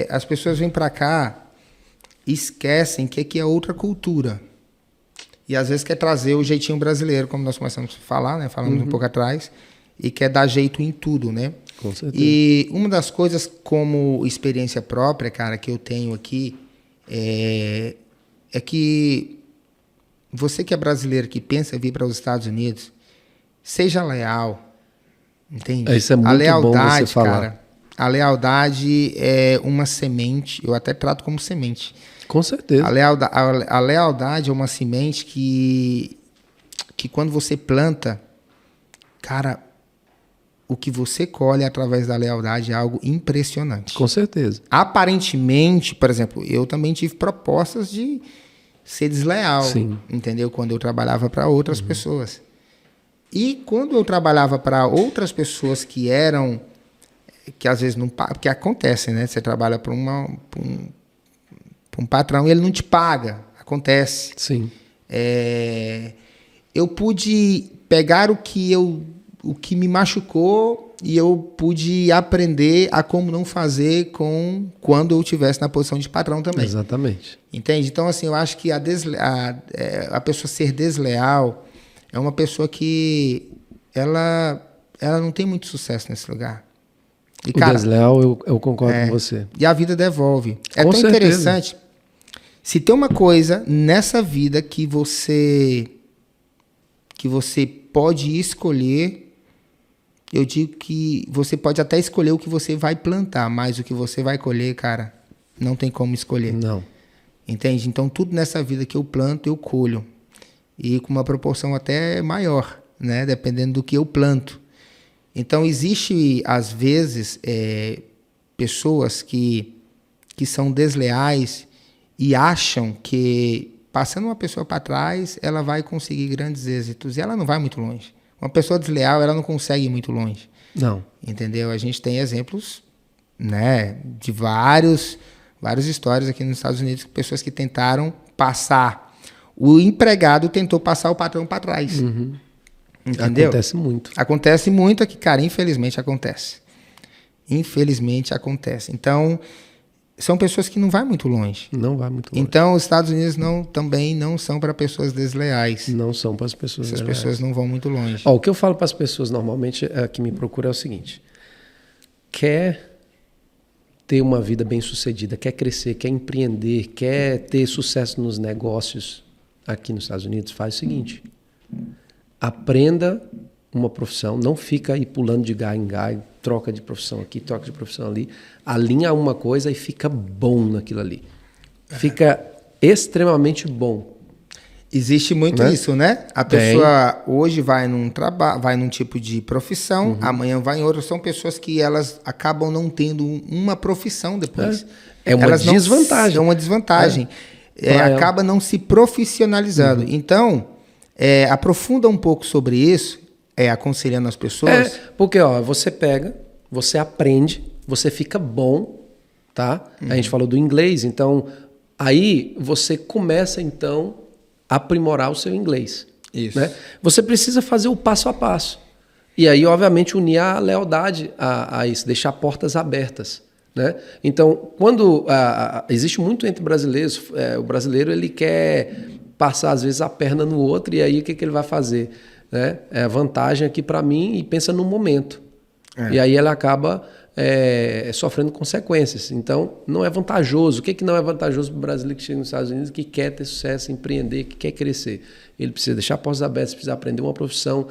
as pessoas vêm para cá e esquecem que aqui é outra cultura. E às vezes quer trazer o jeitinho brasileiro, como nós começamos a falar, né? Falamos um pouco atrás. E quer dar jeito em tudo, né? Com certeza. E uma das coisas, como experiência própria, cara, que eu tenho aqui, é que você que é brasileiro, que pensa em vir para os Estados Unidos, seja leal, entende? Isso é muito bom você falar. Cara, a lealdade é uma semente, eu até trato como semente. Com certeza. A lealdade é uma semente que quando você planta, cara, o que você colhe através da lealdade é algo impressionante. Com certeza. Aparentemente, por exemplo, eu também tive propostas de ser desleal, Sim. Entendeu? Quando eu trabalhava para outras pessoas. E quando eu trabalhava para outras pessoas que às vezes não pagam, porque acontece, né? Você trabalha para um patrão e ele não te paga. Acontece. Sim. Eu pude pegar o que me machucou e eu pude aprender a como não fazer quando eu estivesse na posição de patrão também. Exatamente. Entende? Então, assim, eu acho que a pessoa ser desleal é uma pessoa que ela não tem muito sucesso nesse lugar. E, cara, desleal, eu concordo com você. E a vida devolve. É com tão certeza. Interessante. Se tem uma coisa nessa vida que você pode escolher, eu digo que você pode até escolher o que você vai plantar, mas o que você vai colher, cara, não tem como escolher. Não. Entende? Então, tudo nessa vida que eu planto, eu colho. E com uma proporção até maior, né? Dependendo do que eu planto. Então, existe, às vezes, pessoas que são desleais e acham que, passando uma pessoa para trás, ela vai conseguir grandes êxitos. E ela não vai muito longe. Uma pessoa desleal, ela não consegue ir muito longe. Não. Entendeu? A gente tem exemplos, né, de várias histórias aqui nos Estados Unidos, pessoas que tentaram passar. O empregado tentou passar o patrão para trás. Entendeu? Acontece muito. Acontece muito aqui, cara. Infelizmente acontece. Infelizmente acontece. Então, são pessoas que não vão muito longe. Não vai muito longe. Então, os Estados Unidos também não são para pessoas desleais. Não são para as pessoas desleais. Essas pessoas não vão muito longe. O que eu falo para as pessoas normalmente que me procuram é o seguinte. Quer ter uma vida bem-sucedida, quer crescer, quer empreender, quer ter sucesso nos negócios aqui nos Estados Unidos, faz o seguinte. Aprenda uma profissão, não fica aí pulando de galho em galho, troca de profissão aqui, troca de profissão ali, alinha uma coisa e fica bom naquilo ali. Fica extremamente bom. Existe muito isso, né? A pessoa hoje vai num trabalho, vai num tipo de profissão, amanhã vai em outra. São pessoas que elas acabam não tendo uma profissão depois. É uma desvantagem. É uma desvantagem. Acaba não se profissionalizando. Então, aprofunda um pouco sobre isso, aconselhando as pessoas. Porque você pega, você aprende, você fica bom, tá? A gente falou do inglês, então aí você começa então a aprimorar o seu inglês. Isso. Né? Você precisa fazer o passo a passo. E aí, obviamente, unir a lealdade a isso, deixar portas abertas. Né? Então, quando existe muito entre brasileiros, o brasileiro ele quer passar, às vezes, a perna no outro, e aí o que ele vai fazer? Né? É vantagem aqui para mim e pensa no momento. E aí ele acaba sofrendo consequências. Então, não é vantajoso. O que não é vantajoso para o brasileiro que chega nos Estados Unidos, que quer ter sucesso, empreender, que quer crescer? Ele precisa deixar portas abertas, precisa aprender uma profissão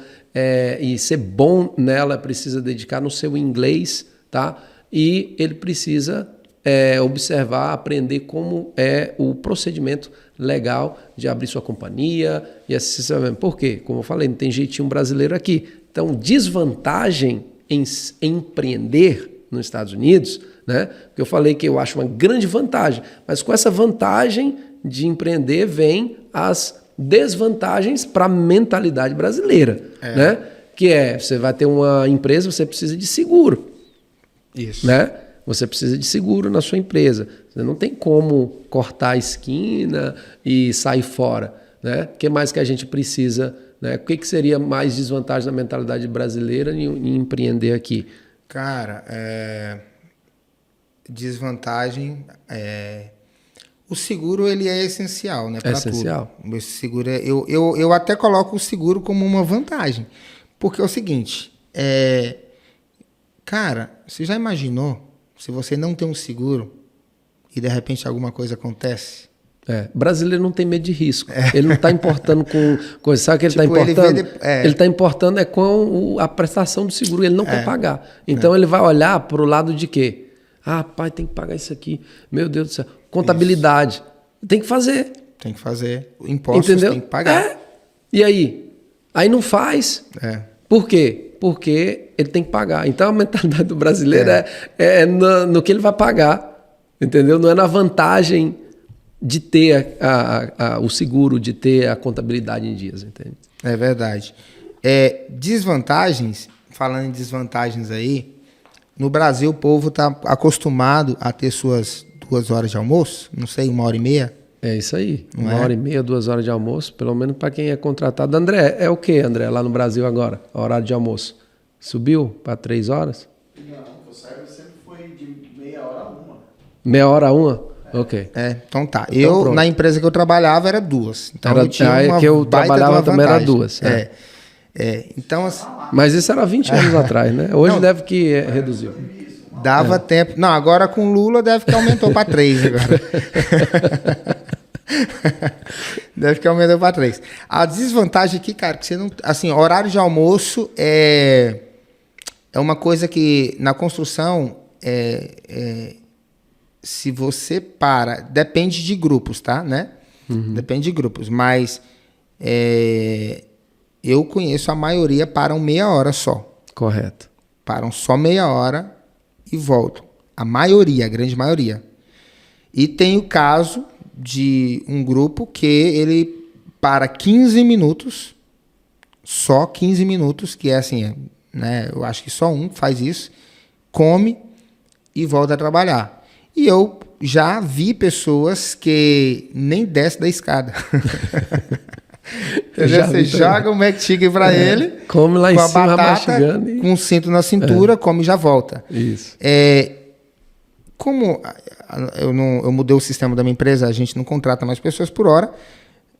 e ser bom nela, precisa dedicar no seu inglês, tá? E ele precisa observar, aprender como é o procedimento legal de abrir sua companhia e assim. Por quê? Como eu falei, não tem jeitinho brasileiro aqui. Então, desvantagem em empreender nos Estados Unidos, né? Porque eu falei que eu acho uma grande vantagem, mas com essa vantagem de empreender vem as desvantagens para a mentalidade brasileira, né? Que você vai ter uma empresa, você precisa de seguro. Isso. Né? Você precisa de seguro na sua empresa. Você não tem como cortar a esquina e sair fora. Né? O que mais que a gente precisa? Né? O que seria mais desvantagem na mentalidade brasileira em empreender aqui? Cara, desvantagem... O seguro ele é essencial, né? É essencial. Tudo. O seguro eu até coloco o seguro como uma vantagem. Porque é o seguinte... Cara, você já imaginou se você não tem um seguro e de repente alguma coisa acontece? Brasileiro não tem medo de risco. Ele não está importando com coisa. Sabe o que ele está importando? Ele está importando com a prestação do seguro. Ele não quer pagar. Então ele vai olhar para o lado de quê? Pai, tem que pagar isso aqui. Meu Deus do céu. Contabilidade. Isso. Tem que fazer. Tem que fazer. Impostos. Entendeu? Tem que pagar. E aí? Aí não faz. Por quê? Porque ele tem que pagar. Então a mentalidade do brasileiro é no que ele vai pagar, entendeu? Não é na vantagem de ter o seguro, de ter a contabilidade em dias, entende? É verdade. Desvantagens, falando em desvantagens aí, no Brasil o povo está acostumado a ter suas 2 horas de almoço, não sei, 1h30. É isso aí, 1h30, 2 horas de almoço, pelo menos para quem é contratado. André, é o que, André, lá no Brasil agora, o horário de almoço? Subiu para 3 horas? Não, o Sérgio sempre foi de meia hora a 1. Meia hora a 1? Ok. Então tá. Então, na empresa que eu trabalhava era 2. Então eu tinha uma que eu trabalhava também era 2. Então, assim, mas isso era 20 anos atrás, né? Hoje deve que reduziu. Dava tempo. Não, agora com Lula deve que aumentou para 3 agora. Deve que aumentou para 3. A desvantagem aqui, cara, que você não. Assim, horário de almoço é uma coisa que na construção se você para. Depende de grupos, tá? Né? Depende de grupos. Mas eu conheço a maioria param meia hora só. Correto. Param só meia hora e voltam. A maioria, a grande maioria. E tem o caso de um grupo que ele para 15 minutos, só 15 minutos, que é assim, né? Eu acho que só um faz isso, come e volta a trabalhar. E eu já vi pessoas que nem desce da escada. Você joga o McChicken para ele, come lá com em a cima, batata, com um cinto na cintura, come e já volta. Isso. Como eu mudei o sistema da minha empresa, a gente não contrata mais pessoas por hora,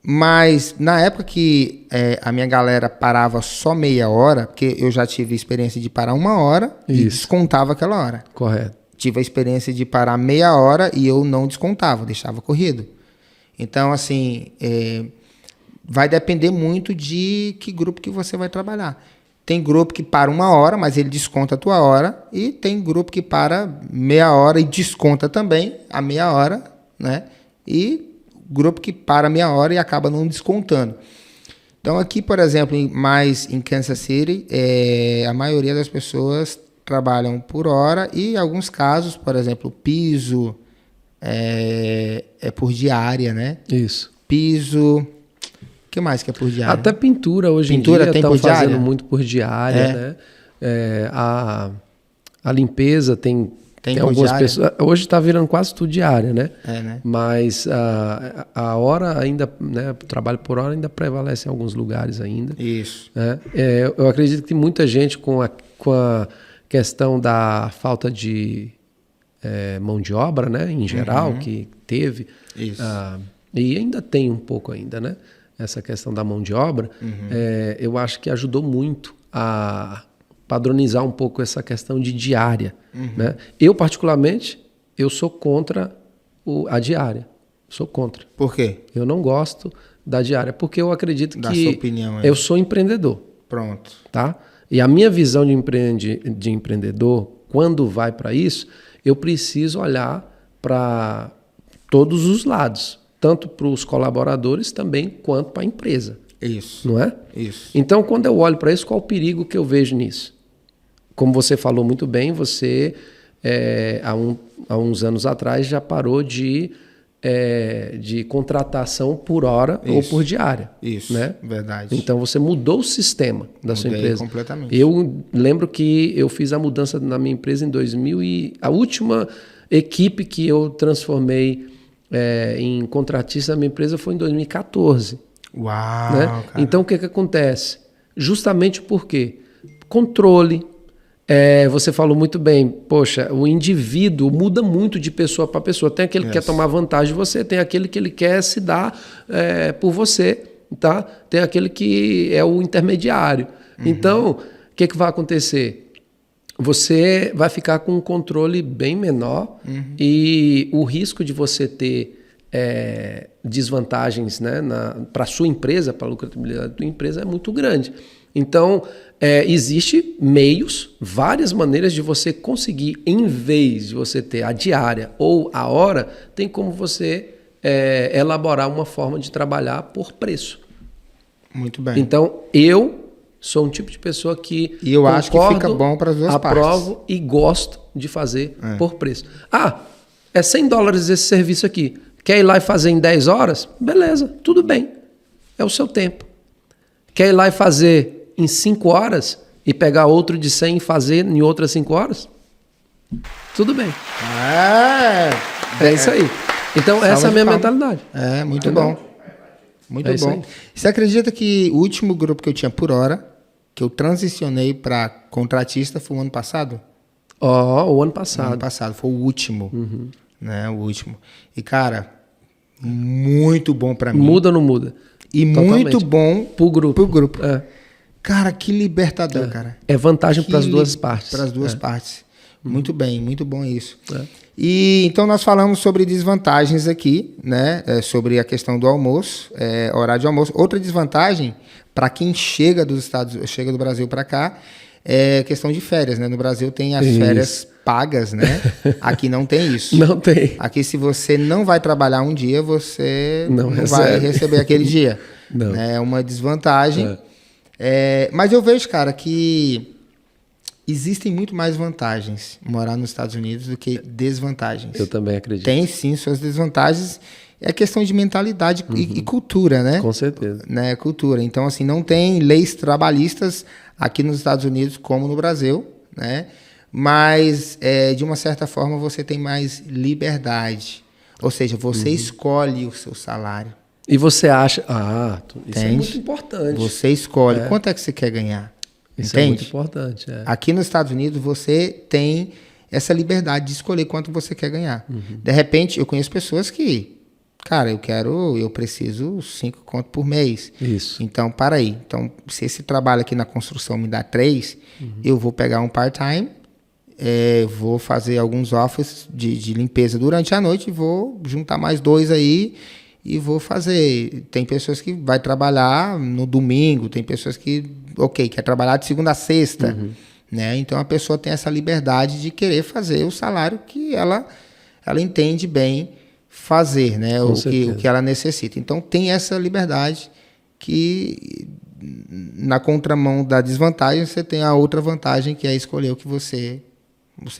mas na época que a minha galera parava só meia hora, porque eu já tive experiência de parar 1 hora e descontava aquela hora. Correto. Tive a experiência de parar meia hora e eu não descontava, deixava corrido. Então, assim, vai depender muito de que grupo que você vai trabalhar. Tem grupo que para 1 hora, mas ele desconta a tua hora. E tem grupo que para meia hora e desconta também a meia hora, né? E grupo que para meia hora e acaba não descontando. Então aqui, por exemplo, mais em Kansas City, a maioria das pessoas trabalham por hora e em alguns casos, por exemplo, piso é por diária, né? Isso. Piso, o que mais que é por diária? Até pintura hoje em dia estão fazendo muito por diária, né? A limpeza tem algumas diária? Pessoas. Hoje está virando quase tudo diária, né? Né? Mas a hora ainda, né? O trabalho por hora ainda prevalece em alguns lugares ainda. Isso. Né? Eu acredito que tem muita gente com a questão da falta de mão de obra, né? Em geral, que teve. Isso. E ainda tem um pouco ainda, né? Essa questão da mão de obra. Eu acho que ajudou muito a padronizar um pouco essa questão de diária. Né? Eu, particularmente, eu sou contra a diária. Sou contra. Por quê? Eu não gosto da diária, porque eu acredito que sua opinião, eu sou empreendedor. Pronto. Tá? E a minha visão de empreendedor, quando vai para isso, eu preciso olhar para todos os lados, tanto para os colaboradores também, quanto para a empresa. Isso. Não é? Isso. Então, quando eu olho para isso, qual o perigo que eu vejo nisso? Como você falou muito bem, você, há uns anos atrás, já parou de contratação por hora ou por diária. Isso, né? Verdade. Então, você mudou o sistema da sua empresa. Completamente. Eu lembro que eu fiz a mudança na minha empresa em 2000 e a última equipe que eu transformei em contratista da minha empresa foi em 2014. Uau, né? Cara. Então, o que acontece? Justamente porque controle. Você falou muito bem, poxa, o indivíduo muda muito de pessoa para pessoa. Tem aquele que quer tomar vantagem de você, tem aquele que ele quer se dar por você, tá? Tem aquele que é o intermediário. Então, o que vai acontecer? Você vai ficar com um controle bem menor e o risco de você ter desvantagens, né, para a sua empresa, para a lucratividade da sua empresa é muito grande. Então, existe várias maneiras de você conseguir, em vez de você ter a diária ou a hora, tem como você elaborar uma forma de trabalhar por preço. Muito bem. Então, eu sou um tipo de pessoa que e eu acho que fica bom para as duas partes. Aprovo e gosto de fazer por preço. É $100 esse serviço aqui. Quer ir lá e fazer em 10 horas? Beleza, tudo bem. É o seu tempo. Quer ir lá e fazer em 5 horas e pegar outro de 100 e fazer em outras 5 horas? Tudo bem. É isso aí. Então, essa é a minha mentalidade. Muito bom. Muito bom. Você acredita que o último grupo que eu tinha por hora, que eu transicionei para contratista, foi o ano passado? O ano passado. O ano passado, foi o último. Né, o último. E, cara, muito bom para mim. Muda ou não muda? E totalmente. Muito bom pro grupo. Cara, que libertador, cara. É vantagem para as duas partes. Para as duas partes. Muito bem, muito bom isso. E então nós falamos sobre desvantagens aqui, né? Sobre a questão do almoço, horário de almoço. Outra desvantagem para quem chega do Brasil para cá é questão de férias, né? No Brasil tem as férias pagas, né? Aqui não tem isso. Não tem. Aqui, se você não vai trabalhar um dia, você não vai receber aquele dia. Não. É uma desvantagem. Mas eu vejo, cara, que existem muito mais vantagens morar nos Estados Unidos do que desvantagens. Eu também acredito. Tem, sim, suas desvantagens. É questão de mentalidade e cultura, né? Com certeza. Né? Cultura. Então, assim, não tem leis trabalhistas aqui nos Estados Unidos como no Brasil, né? Mas, de uma certa forma, você tem mais liberdade. Ou seja, você escolhe o seu salário. E você acha... isso é muito importante. Você escolhe. Quanto é que você quer ganhar? Isso Entende? é muito importante. Aqui nos Estados Unidos, você tem essa liberdade de escolher quanto você quer ganhar. De repente, eu conheço pessoas que... Cara, eu preciso 5 conto por mês. Isso. Então, para aí. Então, se esse trabalho aqui na construção me dá 3, eu vou pegar um part-time, vou fazer alguns offers de limpeza durante a noite, vou juntar mais 2 aí e vou fazer. Tem pessoas que vai trabalhar no domingo, tem pessoas que ok, quer trabalhar de segunda a sexta, né? Então a pessoa tem essa liberdade de querer fazer o salário que ela entende bem fazer, né? O que ela necessita. Então tem essa liberdade que, na contramão da desvantagem, você tem a outra vantagem, que é escolher o que você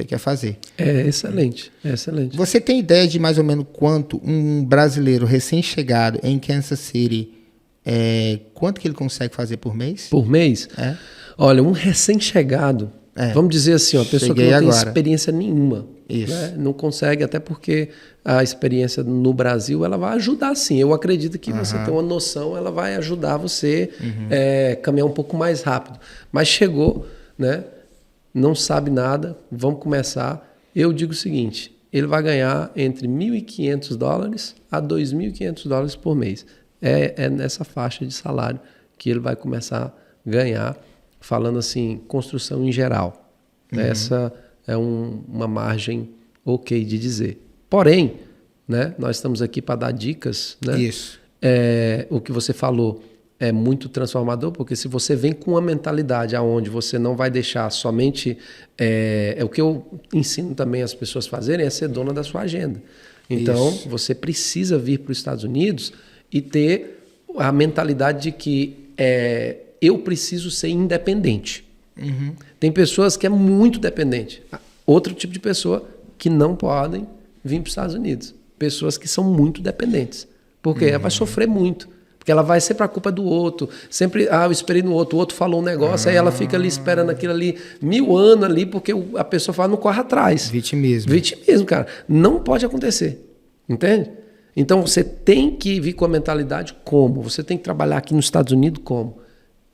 quer fazer. É excelente, excelente. Você tem ideia de mais ou menos quanto um brasileiro recém-chegado em Kansas City, quanto que ele consegue fazer por mês? Por mês? Olha, um recém-chegado, vamos dizer assim, uma pessoa que não tem experiência nenhuma, né? Não consegue, até porque a experiência no Brasil ela vai ajudar sim. Eu acredito que você tem uma noção, ela vai ajudar você caminhar um pouco mais rápido. Mas chegou, né? Não sabe nada, vamos começar. Eu digo o seguinte, ele vai ganhar entre $1.500 a $2.500 por mês. É nessa faixa de salário que ele vai começar a ganhar, falando assim, construção em geral. Essa é uma margem ok de dizer. Porém, né, nós estamos aqui para dar dicas. Né? Isso. O que você falou é muito transformador, porque se você vem com uma mentalidade aonde você não vai deixar somente... o que eu ensino também as pessoas a fazerem é ser dona da sua agenda. Então, você precisa vir para os Estados Unidos e ter a mentalidade de que eu preciso ser independente. Tem pessoas que é muito dependente. Outro tipo de pessoa que não podem vir para os Estados Unidos. Pessoas que são muito dependentes. Porque ela vai sofrer muito. Porque ela vai sempre a culpa do outro. Sempre, eu esperei no outro, o outro falou um negócio, aí ela fica ali esperando aquilo ali 1000 anos ali, porque a pessoa fala, não corre atrás. Vitimismo. Vitimismo, cara. Não pode acontecer. Entende? Então você tem que vir com a mentalidade como? Você tem que trabalhar aqui nos Estados Unidos como?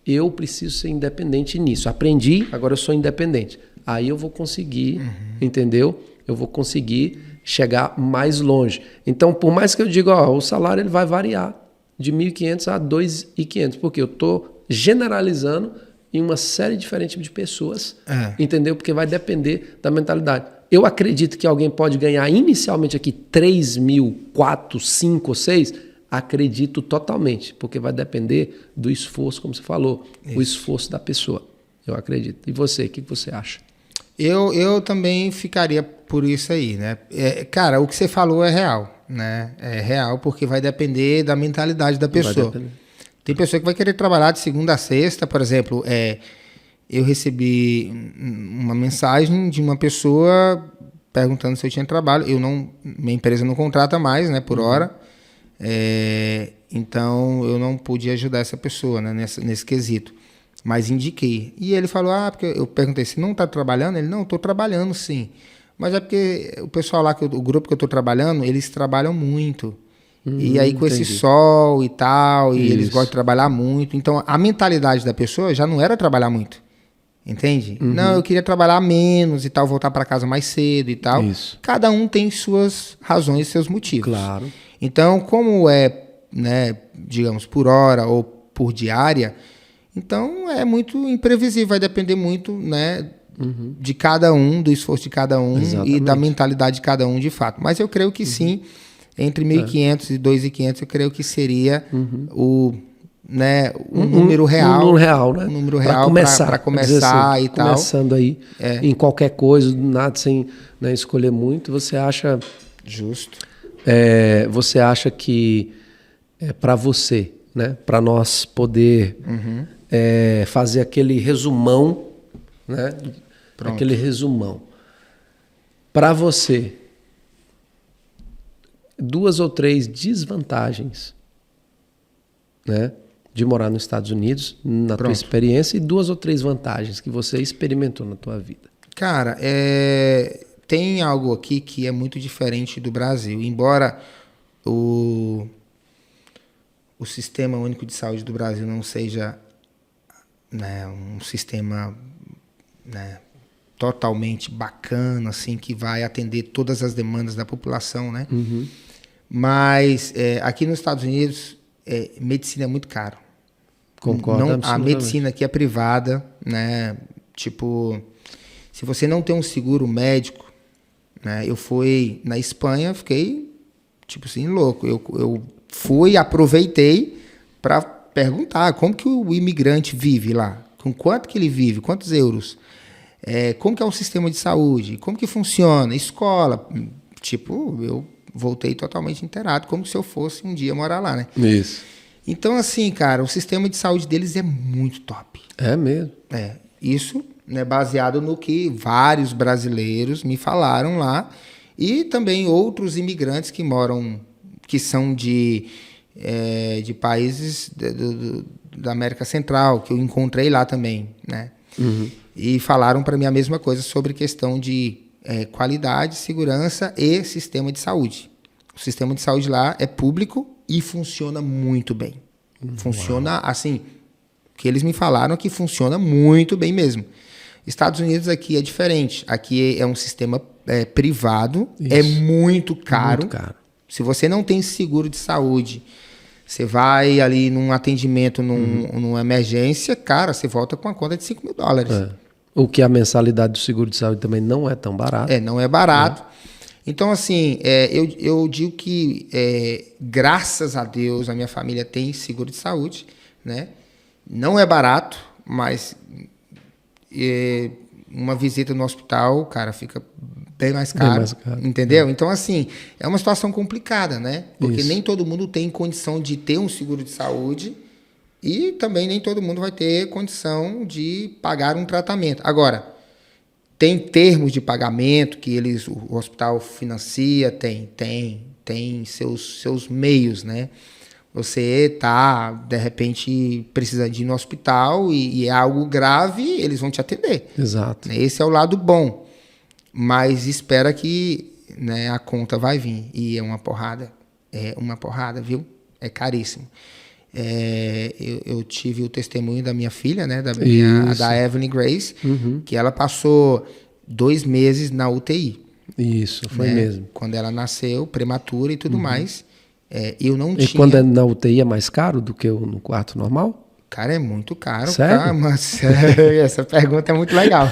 Eu preciso ser independente nisso. Aprendi, agora eu sou independente. Aí eu vou conseguir, entendeu? Eu vou conseguir chegar mais longe. Então, por mais que eu diga, o salário ele vai variar de 1.500 a 2.500, porque eu estou generalizando em uma série diferente de pessoas, entendeu? Porque vai depender da mentalidade. Eu acredito que alguém pode ganhar inicialmente aqui 3.000, 4, 5 ou 6, acredito totalmente, porque vai depender do esforço, como você falou, o esforço da pessoa. Eu acredito. E você, o que você acha? Eu também ficaria por isso aí, né? Cara, o que você falou é real, né? É real porque vai depender da mentalidade da pessoa. Tem pessoa que vai querer trabalhar de segunda a sexta, por exemplo. Eu recebi uma mensagem de uma pessoa perguntando se eu tinha trabalho. Minha empresa não contrata mais, né? Por hora. Então eu não pude ajudar essa pessoa, né, nesse quesito. Mas indiquei. E ele falou, porque eu perguntei, você não está trabalhando? Ele, não, estou trabalhando sim. Mas é porque o pessoal lá, o grupo que eu estou trabalhando, eles trabalham muito. E aí com esse sol e tal, e eles gostam de trabalhar muito. Então a mentalidade da pessoa já não era trabalhar muito. Entende? Não, eu queria trabalhar menos e tal, voltar para casa mais cedo e tal. Isso. Cada um tem suas razões, seus motivos. Claro. Então, como né, digamos, por hora ou por diária, então é muito imprevisível, vai depender muito, né, de cada um, do esforço de cada um. Exatamente. E da mentalidade de cada um de fato. Mas eu creio que sim, entre 1.500 e 2.500, eu creio que seria né, um número real. Um número real, né? Um número real para começar assim, e tal. Começando aí, em qualquer coisa, nada sem, né, escolher muito, você acha... Justo. Você acha que para você, né, para nós poder fazer aquele resumão, né? Pronto. Aquele resumão. Para você, 2 ou 3 desvantagens, né, de morar nos Estados Unidos, na tua experiência, e 2 ou 3 vantagens que você experimentou na tua vida. Cara, tem algo aqui que é muito diferente do Brasil. Embora o Sistema Único de Saúde do Brasil não seja, né, um sistema, né, totalmente bacana, assim, que vai atender todas as demandas da população, né? Mas aqui nos Estados Unidos, medicina é muito caro. Concordo. A medicina aqui é privada, né? Tipo, se você não tem um seguro médico, né? Eu fui na Espanha, fiquei, tipo assim, louco. Eu fui, aproveitei para perguntar como que o imigrante vive lá. Com quanto que ele vive? Quantos euros? Como que é o sistema de saúde? Como que funciona? Escola? Tipo, eu voltei totalmente inteirado, como se eu fosse um dia morar lá, né? Isso. Então, assim, cara, o sistema de saúde deles é muito top. É mesmo? Isso, né, baseado no que vários brasileiros me falaram lá e também outros imigrantes que moram, que são de países da América Central, que eu encontrei lá também, né? Uhum. E falaram para mim a mesma coisa sobre questão de qualidade, segurança e sistema de saúde. O sistema de saúde lá é público e funciona muito bem. Funciona assim, que eles me falaram que funciona muito bem mesmo. Estados Unidos aqui é diferente. Aqui é um sistema privado, isso. É muito caro. Muito caro. Se você não tem seguro de saúde, você vai ali num atendimento, numa emergência, cara, você volta com uma conta de $5.000. O que a mensalidade do seguro de saúde também não é tão barato. Não é barato. Então, assim, eu digo que, graças a Deus, a minha família tem seguro de saúde, né? Não é barato, mas uma visita no hospital, cara, fica bem mais caro, entendeu? Então, assim, é uma situação complicada, né? Porque nem todo mundo tem condição de ter um seguro de saúde e também nem todo mundo vai ter condição de pagar um tratamento. Agora, tem termos de pagamento que o hospital financia, tem seus meios, né? Você tá, de repente, precisando de ir no hospital e é algo grave, eles vão te atender. Exato. Esse é o lado bom. Mas espera que, né, a conta vai vir. E é uma porrada. É uma porrada, viu? É caríssimo. Eu tive o testemunho da minha filha, né, da Evelyn Grace, que ela passou 2 meses na UTI. Isso, foi, né, mesmo. Quando ela nasceu, prematura e tudo mais. Eu não tinha... E quando é na UTI é mais caro do que no quarto normal? Cara, é muito caro. Sério? Cara, mas essa pergunta é muito legal.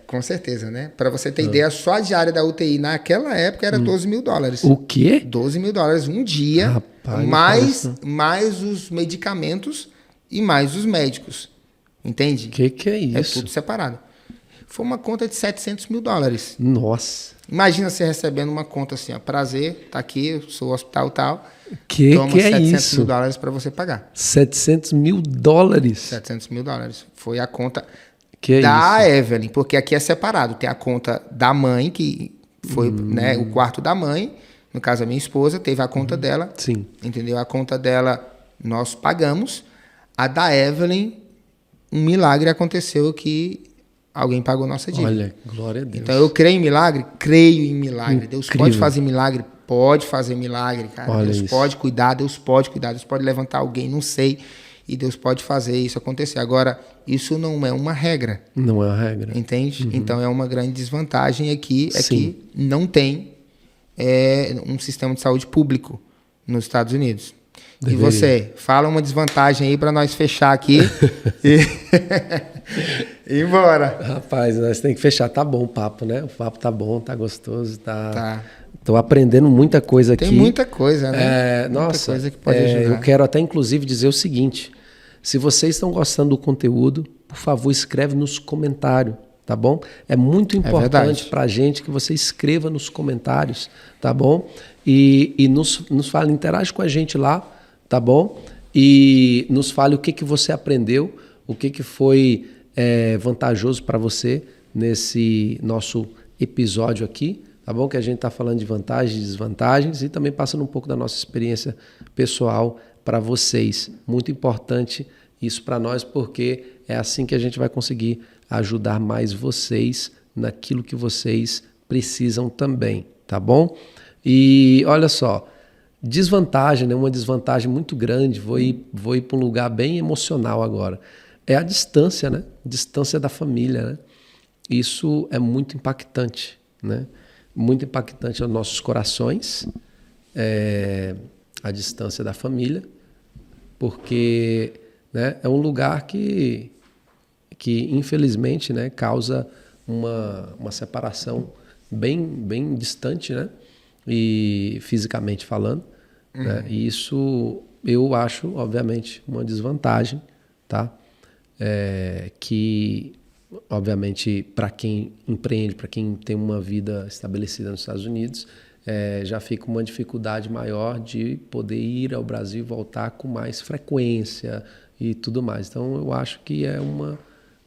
Com certeza, né? Para você ter ideia, só a diária da UTI naquela época era $12.000. O quê? $12.000 um dia, rapaz, mais os medicamentos e mais os médicos. Entende? Que é isso? É tudo separado. Foi uma conta de $700.000. Nossa. Imagina você recebendo uma conta assim, ó, prazer, tá aqui, eu sou hospital tal. Toma é $700.000 para você pagar. $700.000? $700.000. Foi a conta da Evelyn, porque aqui é separado. Tem a conta da mãe, que foi, né, o quarto da mãe. No caso, a minha esposa teve a conta dela. Sim. Entendeu? A conta dela nós pagamos. A da Evelyn, um milagre aconteceu que alguém pagou nossa dívida. Olha, glória a Deus. Então, eu creio em milagre? Creio em milagre. Incrível. Deus pode fazer milagre? Pode fazer milagre, cara. Olha Deus isso. pode cuidar, Deus pode cuidar. Deus pode levantar alguém, não sei. E Deus pode fazer isso acontecer. Agora, isso não é uma regra. Não é uma regra. Entende? Então, é uma grande desvantagem aqui. É que não tem um sistema de saúde público nos Estados Unidos. Deveria. E você, fala uma desvantagem aí para nós fechar aqui e ir embora. Rapaz, nós temos que fechar. Tá bom o papo, né? O papo tá bom, tá gostoso, tá. Tô aprendendo muita coisa aqui. Tem muita coisa, né? Nossa, muita coisa que pode ajudar. Eu quero até, inclusive, dizer o seguinte. Se vocês estão gostando do conteúdo, por favor, escreve nos comentários, tá bom? É muito importante para a gente que você escreva nos comentários, tá bom? E nos fale, interage com a gente lá, tá bom? E nos fale o que você aprendeu, o que foi vantajoso para você nesse nosso episódio aqui, tá bom? Que a gente está falando de vantagens e desvantagens e também passando um pouco da nossa experiência pessoal para vocês. Muito importante isso para nós, porque é assim que a gente vai conseguir ajudar mais vocês naquilo que vocês precisam também, tá bom? E olha só, desvantagem, né? Uma desvantagem muito grande, vou ir para um lugar bem emocional agora. É a distância, né? Distância da família, né? Isso é muito impactante, né? Muito impactante aos nossos corações, a distância da família, porque, né, é um lugar que infelizmente, né, causa uma separação bem distante, né? E fisicamente falando, né? E isso eu acho, obviamente, uma desvantagem, tá? Que, obviamente, para quem empreende, para quem tem uma vida estabelecida nos Estados Unidos, já fica uma dificuldade maior de poder ir ao Brasil e voltar com mais frequência e tudo mais. Então, eu acho que é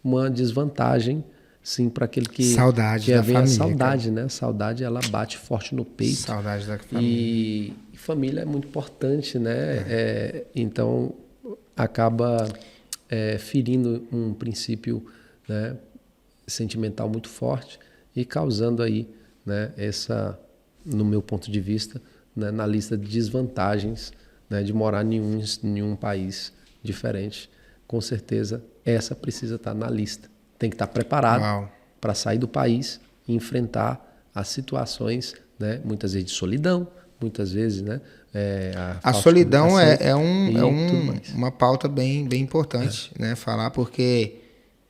uma desvantagem, sim, para aquele que... Saudade da família. A saudade, né? A saudade, ela bate forte no peito. Saudade da família. E família é muito importante, né? Então, acaba ferindo um princípio, né, sentimental muito forte e causando aí, né, essa, no meu ponto de vista, né, na lista de desvantagens, né, de morar em nenhum país diferente. Com certeza, essa precisa estar na lista. Tem que estar preparado para sair do país e enfrentar as situações, né, muitas vezes de solidão, muitas vezes, né, a solidão uma pauta bem importante, né, falar, porque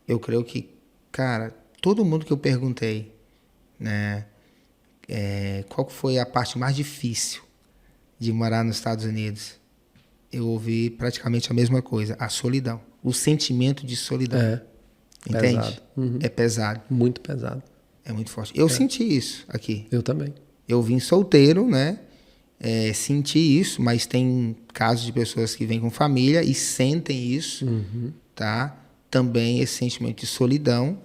eu creio que, cara, todo mundo que eu perguntei, né, qual foi a parte mais difícil de morar nos Estados Unidos, eu ouvi praticamente a mesma coisa, a solidão, o sentimento de solidão. Entende? Pesado. Uhum. É pesado. Muito pesado. É muito forte. Eu senti isso aqui. Eu também. Eu vim solteiro, né? Senti isso, mas tem casos de pessoas que vêm com família e sentem isso, tá? Também esse sentimento de solidão.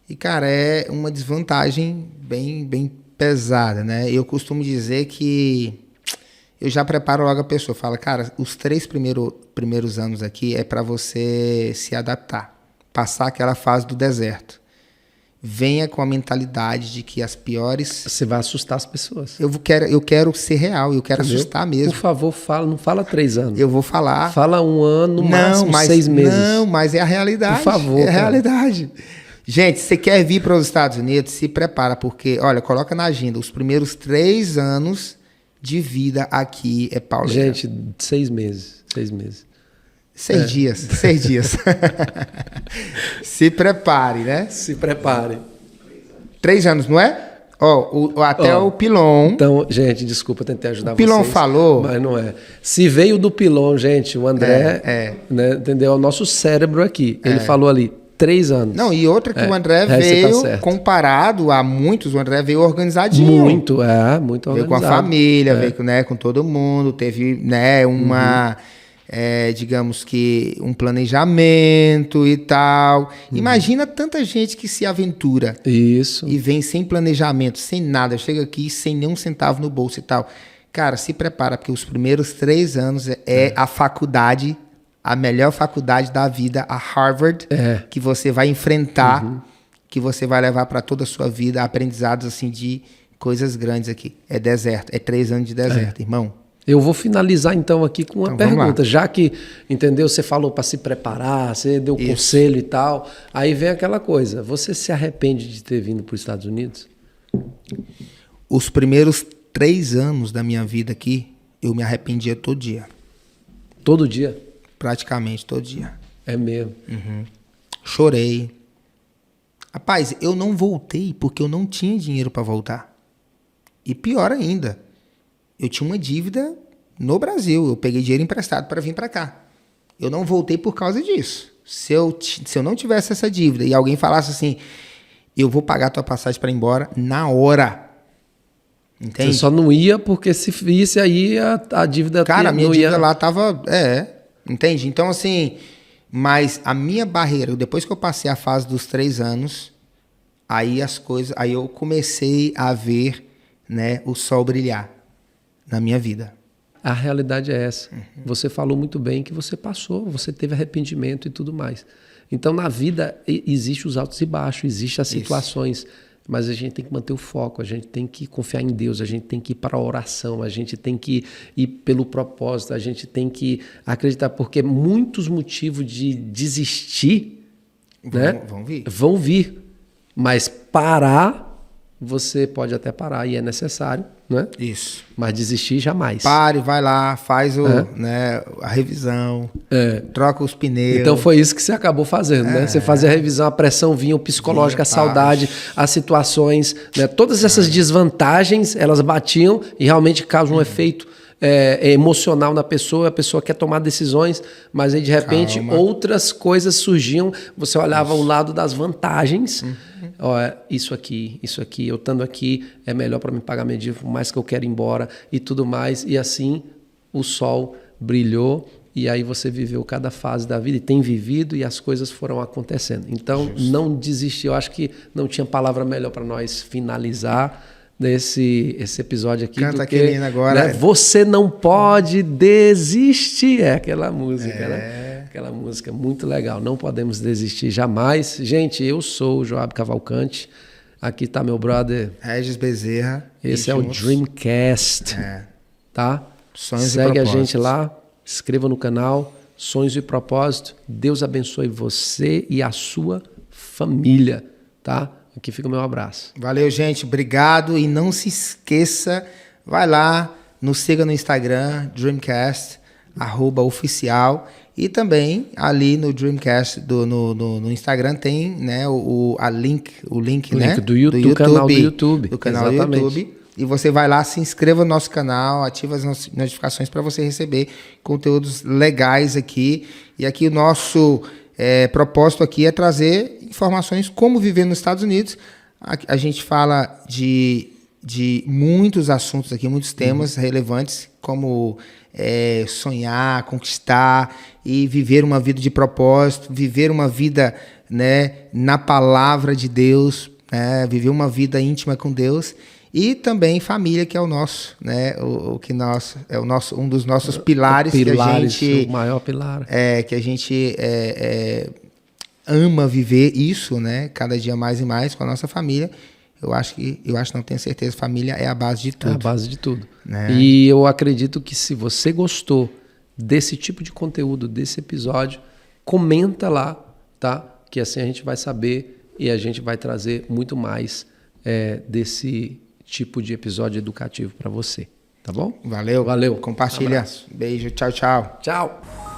E, cara, é uma desvantagem bem pesada, né? Eu costumo dizer que eu já preparo logo a pessoa. Falo, cara, os 3 primeiros anos aqui é para você se adaptar. Passar aquela fase do deserto. Venha com a mentalidade de que as piores... Você vai assustar as pessoas. Eu quero ser real, eu quero assustar mesmo. Por favor, não fala 3 anos. Eu vou falar... Fala 1 ano, no máximo 6 meses. Não, mas é a realidade. Por favor. É a realidade. Gente, se você quer vir para os Estados Unidos, se prepara, porque, olha, coloca na agenda, os primeiros 3 anos de vida aqui é pauleira. Gente, 6 meses. 6 meses. 6 dias. 6 dias. Se prepare, né? Se prepare. 3 anos, não é? Até o Pilon. Então, gente, desculpa, eu tentei ajudar vocês. O Pilon falou. Mas não é. Se veio do Pilon, gente, o André, né, entendeu? É o nosso cérebro aqui. Ele falou ali 3 anos. Não, e outra que o André veio, comparado a muitos, o André veio organizadinho. Muito organizado. Veio com a família, veio com todo mundo, teve, né, uma... digamos que um planejamento e tal. Imagina tanta gente que se aventura. Isso. E vem sem planejamento, sem nada, chega aqui sem nenhum centavo no bolso e tal. Cara, se prepara, porque os primeiros 3 anos a faculdade, a melhor faculdade da vida, a Harvard, que você vai enfrentar, que você vai levar para toda a sua vida, aprendizados assim de coisas grandes aqui. É deserto, é 3 anos de deserto, irmão. Eu vou finalizar então aqui com uma pergunta, já que, entendeu, você falou para se preparar, você deu conselho e tal, aí vem aquela coisa, você se arrepende de ter vindo para os Estados Unidos? Os primeiros 3 anos da minha vida aqui, eu me arrependia todo dia. Todo dia? Praticamente todo dia. É mesmo? Chorei. Rapaz, eu não voltei porque eu não tinha dinheiro para voltar. E pior ainda, eu tinha uma dívida no Brasil. Eu peguei dinheiro emprestado para vir para cá. Eu não voltei por causa disso. Se eu não tivesse essa dívida e alguém falasse assim, eu vou pagar a tua passagem para ir embora na hora. Entende? Você só não ia porque se visse aí a dívida... Cara, a minha dívida lá tava... entende? Então, assim... Mas a minha barreira, depois que eu passei a fase dos 3 anos, aí eu comecei a ver, né, o sol brilhar na minha vida. A realidade é essa. Você falou muito bem que você passou, você teve arrependimento e tudo mais. Então, na vida, existe os altos e baixos, existem as situações, mas a gente tem que manter o foco, a gente tem que confiar em Deus, a gente tem que ir para a oração, a gente tem que ir pelo propósito, a gente tem que acreditar, porque muitos motivos de desistir vão vir, mas parar, você pode até parar e é necessário, né? Isso. Mas desistir jamais. Pare, vai lá, faz a revisão, troca os pneus. Então foi isso que você acabou fazendo, né? Você fazia a revisão, a pressão vinha, o psicológico, a saudade, as situações, né? Todas essas desvantagens, elas batiam e realmente causam um efeito emocional na pessoa, a pessoa quer tomar decisões, mas aí de repente outras coisas surgiam, você olhava o lado das vantagens, isso aqui, eu estando aqui é melhor para me pagar minha dívida, por mais que eu quero ir embora e tudo mais, e assim o sol brilhou. E aí você viveu cada fase da vida e tem vivido e as coisas foram acontecendo. Então, não desistir. Eu acho que não tinha palavra melhor para nós finalizar esse episódio aqui. Canta aqui, Nina, agora. Né? Você não pode desistir. É aquela música, né? Aquela música muito legal. Não podemos desistir jamais. Gente, eu sou o Joab Cavalcante. Aqui está meu brother Regis Bezerra. Esse é o Dreamcast. Tá? Sonhos Segue a gente lá. Inscreva no canal, Sonhos e Propósito. Deus abençoe você e a sua família, tá? Aqui fica o meu abraço. Valeu, gente. Obrigado. E não se esqueça, vai lá, nos siga no Instagram, Dreamcast, @oficial. E também ali no Dreamcast, no Instagram, tem, né, o link, né? Do YouTube, do canal do YouTube. Do canal do YouTube. E você vai lá, se inscreva no nosso canal, ativa as notificações para você receber conteúdos legais aqui. E aqui o nosso propósito aqui é trazer informações como viver nos Estados Unidos. A gente fala de muitos assuntos aqui, muitos temas relevantes, como sonhar, conquistar e viver uma vida de propósito, viver uma vida, né, na palavra de Deus, né, viver uma vida íntima com Deus. E também família, que é o nosso, né? Um dos nossos pilares, que a gente, o maior pilar. Que a gente ama viver isso, né? Cada dia mais e mais com a nossa família. Não tenho certeza, família é a base de tudo. É a base de tudo. Né? E eu acredito que se você gostou desse tipo de conteúdo, desse episódio, comenta lá, tá? Que assim a gente vai saber e a gente vai trazer muito mais desse tipo de episódio educativo para você, tá bom? Valeu. Valeu. Compartilha. Um abraço. Beijo. Tchau, tchau. Tchau.